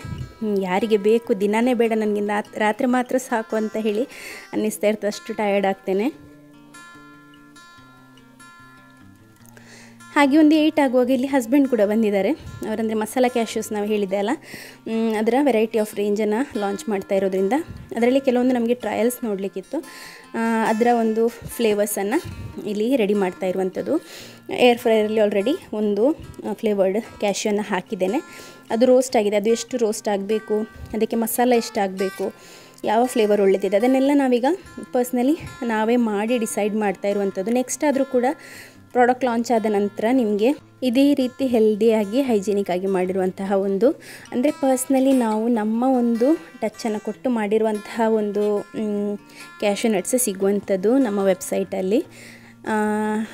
ಯಾರಿಗೆ ಬೇಕು ದಿನವೇ ಬೇಡ ನನಗೆ ರಾತ್ರಿ ಮಾತ್ರ ಸಾಕು ಅಂತ ಹೇಳಿ ಅನ್ನಿಸ್ತಾ ಇರ್ತದೆ, ಅಷ್ಟು ಟಯರ್ಡ್ ಆಗ್ತೇನೆ. ಹಾಗೆ ಒಂದು 8 ಆಗುವಾಗ ಇಲ್ಲಿ ಹಸ್ಬೆಂಡ್ ಕೂಡ ಬಂದಿದ್ದಾರೆ. ಅವರಂದರೆ ಮಸಾಲ ಕ್ಯಾಶ್ಯೂಸ್ ನಾವು ಹೇಳಿದ್ದೆ ಅಲ್ಲ, ಅದರ ವೆರೈಟಿ ಆಫ್ ರೇಂಜನ್ನು ಲಾಂಚ್ ಮಾಡ್ತಾ ಇರೋದ್ರಿಂದ ಅದರಲ್ಲಿ ಕೆಲವೊಂದು ನಮಗೆ ಟ್ರಯಲ್ಸ್ ನೋಡಲಿಕ್ಕಿತ್ತು. ಅದರ ಒಂದು ಫ್ಲೇವರ್ಸನ್ನು ಇಲ್ಲಿ ರೆಡಿ ಮಾಡ್ತಾ ಇರುವಂಥದ್ದು. ಏರ್ ಫ್ರೈಯರಲ್ಲಿ ಆಲ್ರೆಡಿ ಒಂದು ಫ್ಲೇವರ್ಡ್ ಕ್ಯಾಶ್ಯೂವನ್ನು ಹಾಕಿದ್ದೇನೆ. ಅದು ರೋಸ್ಟ್ ಆಗಿದೆ. ಅದು ಎಷ್ಟು ರೋಸ್ಟ್ ಆಗಬೇಕು, ಅದಕ್ಕೆ ಮಸಾಲ ಎಷ್ಟು ಆಗಬೇಕು, ಯಾವ ಫ್ಲೇವರ್ ಒಳ್ಳೆದಿದೆ, ಅದನ್ನೆಲ್ಲ ನಾವೀಗ ಪರ್ಸ್ನಲಿ ನಾವೇ ಮಾಡಿ ಡಿಸೈಡ್ ಮಾಡ್ತಾ ಇರುವಂಥದ್ದು. ನೆಕ್ಸ್ಟ್ ಆದರೂ ಕೂಡ ಪ್ರಾಡಕ್ಟ್ ಲಾಂಚ್ ಆದ ನಂತರ ನಿಮಗೆ ಇದೇ ರೀತಿ ಹೆಲ್ದಿಯಾಗಿ ಹೈಜಿನಿಕ್ ಆಗಿ ಮಾಡಿರುವಂತಹ ಒಂದು, ಅಂದರೆ ಪರ್ಸ್ನಲಿ ನಾವು ನಮ್ಮ ಒಂದು ಟಚ್ಚನ್ನು ಕೊಟ್ಟು ಮಾಡಿರುವಂತಹ ಒಂದು ಕ್ಯಾಶ್ಯೂ ನಟ್ಸ್ ಸಿಗುವಂಥದ್ದು ನಮ್ಮ ವೆಬ್ಸೈಟಲ್ಲಿ.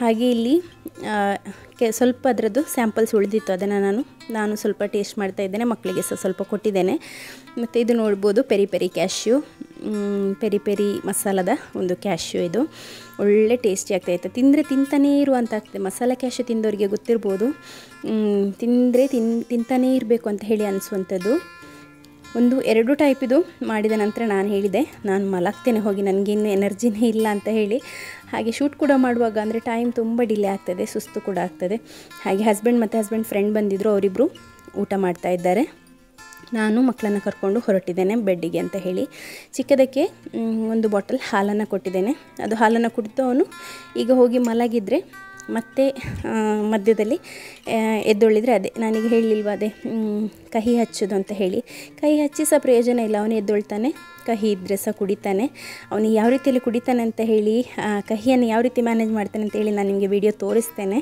ಹಾಗೆ ಇಲ್ಲಿ ಸ್ವಲ್ಪ ಅದರದ್ದು ಸ್ಯಾಂಪಲ್ಸ್ ಉಳಿದಿತ್ತು, ಅದನ್ನು ನಾನು ಸ್ವಲ್ಪ ಟೇಸ್ಟ್ ಮಾಡ್ತಾ ಇದ್ದೇನೆ, ಮಕ್ಕಳಿಗೆ ಸಹ ಸ್ವಲ್ಪ ಕೊಟ್ಟಿದ್ದೇನೆ. ಮತ್ತು ಇದು ನೋಡ್ಬೋದು peri peri cashew, peri peri ಮಸಾಲದ ಒಂದು ಕ್ಯಾಶ್ಯೂ. ಇದು ಒಳ್ಳೆ ಟೇಸ್ಟಿ ಆಗ್ತಾಯಿತ್ತು, ತಿಂದರೆ ತಿಂತಾನೇ ಇರುವಂತ ಆಗ್ತದೆ. ಮಸಾಲ ಕ್ಯಾಶ್ಯೂ ತಿಂದವರಿಗೆ ಗೊತ್ತಿರ್ಬೋದು, ತಿಂದರೆ ತಿಂತಾನೇ ಇರಬೇಕು ಅಂತ ಹೇಳಿ ಅನಿಸುವಂಥದ್ದು. 1-2 ಟೈಪ್ ಇದು ಮಾಡಿದ ನಂತರ ನಾನು ಹೇಳಿದೆ ನಾನು ಮಲಗ್ತೇನೆ ಹೋಗಿ, ನನಗಿನ್ನು ಎನರ್ಜಿನೇ ಇಲ್ಲ ಅಂತ ಹೇಳಿ. ಹಾಗೆ ಶೂಟ್ ಕೂಡ ಮಾಡುವಾಗ ಅಂದರೆ ಟೈಮ್ ತುಂಬ ಡಿಲೇ ಆಗ್ತದೆ, ಸುಸ್ತು ಕೂಡ ಆಗ್ತದೆ. ಹಾಗೆ ಹಸ್ಬೆಂಡ್ ಫ್ರೆಂಡ್ ಬಂದಿದ್ದರು, ಅವರಿಬ್ಬರು ಊಟ ಮಾಡ್ತಾ ಇದ್ದಾರೆ. ನಾನು ಮಕ್ಕಳನ್ನು ಕರ್ಕೊಂಡು ಹೊರಟಿದ್ದೇನೆ ಬೆಡ್ಡಿಗೆ ಅಂತ ಹೇಳಿ. ಚಿಕ್ಕದಕ್ಕೆ 1 ಬಾಟಲ್ ಹಾಲನ್ನು ಕೊಟ್ಟಿದ್ದೇನೆ. ಅದು ಹಾಲನ್ನು ಕುಡಿದು ಅವನು ಈಗ ಹೋಗಿ ಮಲಗಿದರೆ ಮತ್ತೆ ಮಧ್ಯದಲ್ಲಿ ಎದ್ದೊಳ್ಳಿದರೆ ಅದೇ ನನಗೆ ಹೇಳಲಿಲ್ವ, ಅದೇ ಕಹಿ ಹಚ್ಚೋದು ಅಂತ ಹೇಳಿ. ಕಹಿ ಹಚ್ಚಿ ಸಹ ಪ್ರಯೋಜನ ಇಲ್ಲ, ಅವನು ಎದ್ದೊಳ್ತಾನೆ, ಕಹಿ ಇದ್ದರೆ ಸಹ ಕುಡಿತಾನೆ. ಅವನಿಗೆ ಯಾವ ರೀತಿಯಲ್ಲಿ ಕುಡಿತಾನೆ ಅಂತ ಹೇಳಿ, ಕಹಿಯನ್ನು ಯಾವ ರೀತಿ ಮ್ಯಾನೇಜ್ ಮಾಡ್ತಾನೆ ಅಂತ ಹೇಳಿ ನಾನು ನಿಮಗೆ ವಿಡಿಯೋ ತೋರಿಸ್ತೇನೆ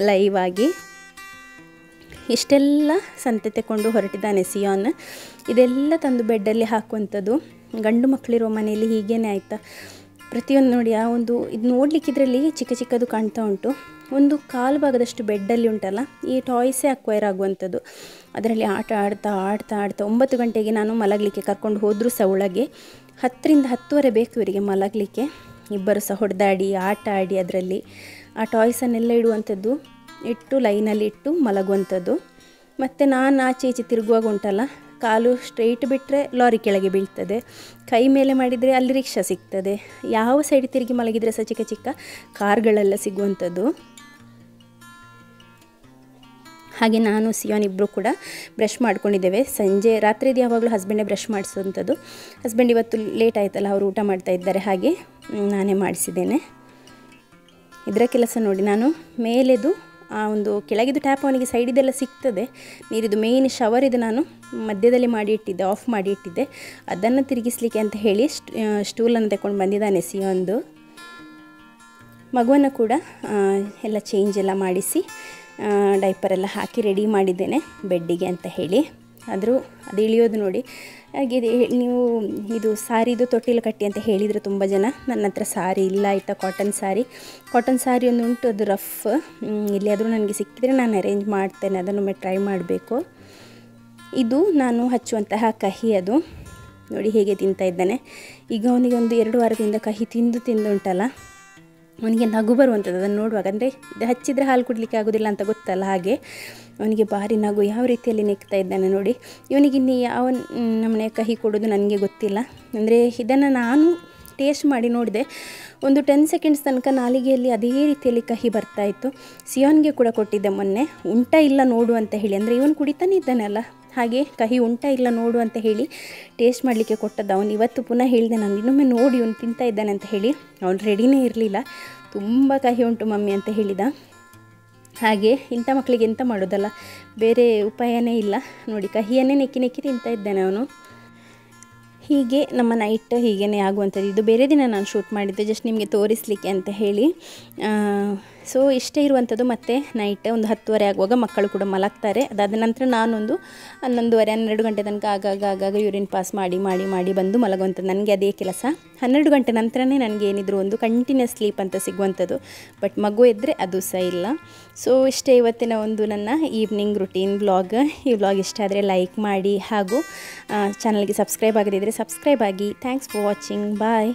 ಲೈವ್ ಆಗಿ. ಇಷ್ಟೆಲ್ಲ ಸಂತೆ ತಗೊಂಡು ಹೊರಟಿದ್ದಾನೆ ಸಿಯಾನ್. ಇದೆಲ್ಲ ತಂದು ಬೆಡ್ಡಲ್ಲಿ ಹಾಕುವಂಥದ್ದು. ಗಂಡು ಮಕ್ಕಳಿರೋ ಮನೆಯಲ್ಲಿ ಹೀಗೇ ಆಯಿತಾ, ಪ್ರತಿಯೊಂದು ನೋಡಿ. ಆ ಒಂದು ಇದು ನೋಡಲಿಕ್ಕಿದ್ರಲ್ಲಿ ಚಿಕ್ಕ ಚಿಕ್ಕದು ಕಾಣ್ತಾ ಉಂಟು. ಒಂದು ಕಾಲು ಭಾಗದಷ್ಟು ಬೆಡ್ಡಲ್ಲಿ ಉಂಟಲ್ಲ, ಈ ಟಾಯ್ಸೇ ಅಕ್ವೈರ್ ಆಗುವಂಥದ್ದು. ಅದರಲ್ಲಿ ಆಟ ಆಡ್ತಾ 9 ಗಂಟೆಗೆ ನಾನು ಮಲಗಲಿಕ್ಕೆ ಕರ್ಕೊಂಡು ಹೋದರೂ ಸಹ ಒಳಗೆ 10ರಿಂದ 10:30 ಬೇಕು ಇವರಿಗೆ ಮಲಗಲಿಕ್ಕೆ. ಇಬ್ಬರು ಸಹ ಹೊಡೆದಾಡಿ ಆಟ ಆಡಿ ಅದರಲ್ಲಿ ಆ ಟಾಯ್ಸನ್ನೆಲ್ಲ ಇಡುವಂಥದ್ದು, ಇಟ್ಟು ಲೈನಲ್ಲಿ ಇಟ್ಟು ಮಲಗುವಂಥದ್ದು. ಮತ್ತು ನಾನು ಆಚೆ ಈಚೆ ತಿರುಗುವಾಗ ಉಂಟಲ್ಲ, ಕಾಲು ಸ್ಟ್ರೈಟ್ ಬಿಟ್ಟರೆ ಲಾರಿ ಕೆಳಗೆ ಬೀಳ್ತದೆ, ಕೈ ಮೇಲೆ ಮಾಡಿದರೆ ಅಲ್ಲಿ ರಿಕ್ಷಾ ಸಿಗ್ತದೆ, ಯಾವ ಸೈಡ್ ತಿರುಗಿ ಮಲಗಿದರೆ ಸಹ ಚಿಕ್ಕ ಚಿಕ್ಕ ಕಾರ್ಗಳೆಲ್ಲ ಸಿಗುವಂಥದ್ದು. ಹಾಗೆ ನಾನು ಸಿಯಾನ್ ಇಬ್ಬರು ಕೂಡ ಬ್ರಷ್ ಮಾಡ್ಕೊಂಡಿದ್ದೇವೆ. ರಾತ್ರಿದು ಯಾವಾಗಲೂ ಹಸ್ಬೆಂಡೇ ಬ್ರಷ್ ಮಾಡಿಸೋವಂಥದ್ದು. ಹಸ್ಬೆಂಡ್ ಇವತ್ತು ಲೇಟ್ ಆಯಿತಲ್ಲ, ಅವರು ಊಟ ಮಾಡ್ತಾ ಇದ್ದಾರೆ, ಹಾಗೆ ನಾನೇ ಮಾಡಿಸಿದ್ದೇನೆ. ಇದರ ಕೆಲಸ ನೋಡಿ, ನಾನು ಮೇಲೆದು ಆ ಒಂದು ಕೆಳಗಿದು ಟ್ಯಾಪ್ ಅವನಿಗೆ ಸೈಡಿದೆಲ್ಲ ಸಿಗ್ತದೆ ನೀರಿದು, ಮೇಯ್ನ್ ಶವರ್ ಇದು ನಾನು ಮಧ್ಯದಲ್ಲಿ ಮಾಡಿ ಇಟ್ಟಿದ್ದೆ, ಆಫ್ ಮಾಡಿ ಇಟ್ಟಿದ್ದೆ. ಅದನ್ನು ತಿರುಗಿಸ್ಲಿಕ್ಕೆ ಅಂತ ಹೇಳಿ ಸ್ಟೂಲನ್ನು ತಗೊಂಡು ಬಂದಿದ್ದಾನೆ ಸಿಯಾನ್ದು. ಮಗುವನ್ನು ಕೂಡ ಎಲ್ಲ ಚೇಂಜ್ ಎಲ್ಲ ಮಾಡಿಸಿ ಡೈಪರೆಲ್ಲ ಹಾಕಿ ರೆಡಿ ಮಾಡಿದ್ದೇನೆ ಬೆಡ್ಡಿಗೆ ಅಂತ ಹೇಳಿ. ಅದು ಇಳಿಯೋದು ನೋಡಿ. ಹಾಗೆ ನೀವು ಇದು ಸಾರಿದು ತೊಟ್ಟಿಲು ಕಟ್ಟಿ ಅಂತ ಹೇಳಿದರು ತುಂಬ ಜನ. ನನ್ನ ಹತ್ರ ಸಾರಿ ಇಲ್ಲ ಆಯಿತಾ, ಕಾಟನ್ ಸಾರಿ ಒಂದು ಉಂಟು, ಅದು ರಫ್. ಎಲ್ಲಿಯಾದರೂ ನನಗೆ ಸಿಕ್ಕಿದರೆ ನಾನು ಅರೇಂಜ್ ಮಾಡ್ತೇನೆ, ಅದನ್ನೊಮ್ಮೆ ಟ್ರೈ ಮಾಡಬೇಕು. ಇದು ನಾನು ಹಚ್ಚುವಂತಹ ಕಹಿ, ಅದು ನೋಡಿ ಹೇಗೆ ತಿಂತಾ ಇದ್ದಾನೆ. ಈಗ ಅವನಿಗೆ 1-2 ವಾರದಿಂದ ಕಹಿ ತಿಂದು ಉಂಟಲ್ಲ, ಅವನಿಗೆ ನಗು ಬರುವಂಥದ್ದು ಅದನ್ನು ನೋಡುವಾಗ. ಅಂದರೆ ಇದು ಹಚ್ಚಿದರೆ ಹಾಲು ಕುಡಲಿಕ್ಕೆ ಆಗೋದಿಲ್ಲ ಅಂತ ಗೊತ್ತಲ್ಲ, ಹಾಗೆ ಅವನಿಗೆ ಭಾರಿ ನಗು, ಯಾವ ರೀತಿಯಲ್ಲಿ ನೆಕ್ತಾ ಇದ್ದಾನೆ ನೋಡಿ. ಇವನಿಗೆ ಇನ್ನು ಯಾವ ನಮ್ಮನೆ ಕಹಿ ಕೊಡೋದು ನನಗೆ ಗೊತ್ತಿಲ್ಲ. ಅಂದರೆ ಇದನ್ನು ನಾನು ಟೇಸ್ಟ್ ಮಾಡಿ ನೋಡಿದೆ, ಒಂದು 10 ಸೆಕೆಂಡ್ಸ್ ತನಕ ನಾಲಿಗೆಯಲ್ಲಿ ಅದೇ ರೀತಿಯಲ್ಲಿ ಕಹಿ ಬರ್ತಾಯಿತ್ತು. ಸಿಯಾನ್ಗೆ ಕೂಡ ಕೊಟ್ಟಿದ್ದೆ ಮೊನ್ನೆ, ಉಂಟ ಇಲ್ಲ ನೋಡು ಅಂತ ಹೇಳಿ. ಅಂದರೆ ಇವನು ಕುಡಿತಾನೆ ಇದ್ದಾನಲ್ಲ, ಹಾಗೆ ಕಹಿ ಉಂಟ ಇಲ್ಲ ನೋಡು ಅಂತ ಹೇಳಿ ಟೇಸ್ಟ್ ಮಾಡಲಿಕ್ಕೆ ಕೊಟ್ಟದ್ದು. ಅವನು ಇವತ್ತು ಪುನಃ ಹೇಳಿದೆ ನಾನು, ಇನ್ನೊಮ್ಮೆ ನೋಡಿ ಇವನು ತಿಂತಾ ಇದ್ದಾನೆ ಅಂತ ಹೇಳಿ. ಅವನು ರೆಡಿನೇ ಇರಲಿಲ್ಲ, ತುಂಬ ಕಹಿ ಉಂಟು ಮಮ್ಮಿ ಅಂತ ಹೇಳಿದ. ಹಾಗೆ ಇಂಥ ಮಕ್ಕಳಿಗೆ ಎಂತ ಮಾಡೋದಲ್ಲ, ಬೇರೆ ಉಪಾಯನೇ ಇಲ್ಲ ನೋಡಿ. ಕಹಿಯನ್ನೇ ನೆಕ್ಕಿ ತಿಂತಾ ಇದ್ದಾನೆ ಅವನು. ಹೀಗೆ ನಮ್ಮ ನೈಟ್ ಹೀಗೇ ಆಗುವಂಥದ್ದು. ಇದು ಬೇರೆ ದಿನ ನಾನು ಶೂಟ್ ಮಾಡಿದ್ದೆ, ಜಸ್ಟ್ ನಿಮಗೆ ತೋರಿಸಲಿಕ್ಕೆ ಅಂತ ಹೇಳಿ. ಸೊ ಇಷ್ಟೇ ಇರುವಂಥದ್ದು. ಮತ್ತು ನೈಟ್ ಒಂದು 10:30 ಆಗುವಾಗ ಮಕ್ಕಳು ಕೂಡ ಮಲಗ್ತಾರೆ. ಅದಾದ ನಂತರ ನಾನೊಂದು 11:30-12 ಗಂಟೆ ತನಕ ಆಗಾಗ ಯೂರಿನ್ ಪಾಸ್ ಮಾಡಿ ಬಂದು ಮಲಗುವಂಥದ್ದು. ನನಗೆ ಅದೇ ಕೆಲಸ. 12 ಗಂಟೆ ನಂತರನೇ ನನಗೆ ಏನಿದ್ರು ಒಂದು ಕಂಟಿನ್ಯೂಸ್ ಸ್ಲೀಪ್ ಅಂತ ಸಿಗುವಂಥದ್ದು. ಬಟ್ ಮಗು ಇದ್ದರೆ ಅದು ಸಹ ಇಲ್ಲ. ಸೊ ಇಷ್ಟೇ ಇವತ್ತಿನ ಒಂದು ನನ್ನ ಈವ್ನಿಂಗ್ ರುಟೀನ್ ವ್ಲಾಗ್. ಈ ವ್ಲಾಗ್ ಇಷ್ಟ ಆದರೆ ಲೈಕ್ ಮಾಡಿ, ಹಾಗೂ ಚಾನಲ್ಗೆ ಸಬ್ಸ್ಕ್ರೈಬ್ ಆಗದಿದ್ದರೆ ಸಬ್ಸ್ಕ್ರೈಬ್ ಆಗಿ. Thanks for watching. ಬಾಯ್.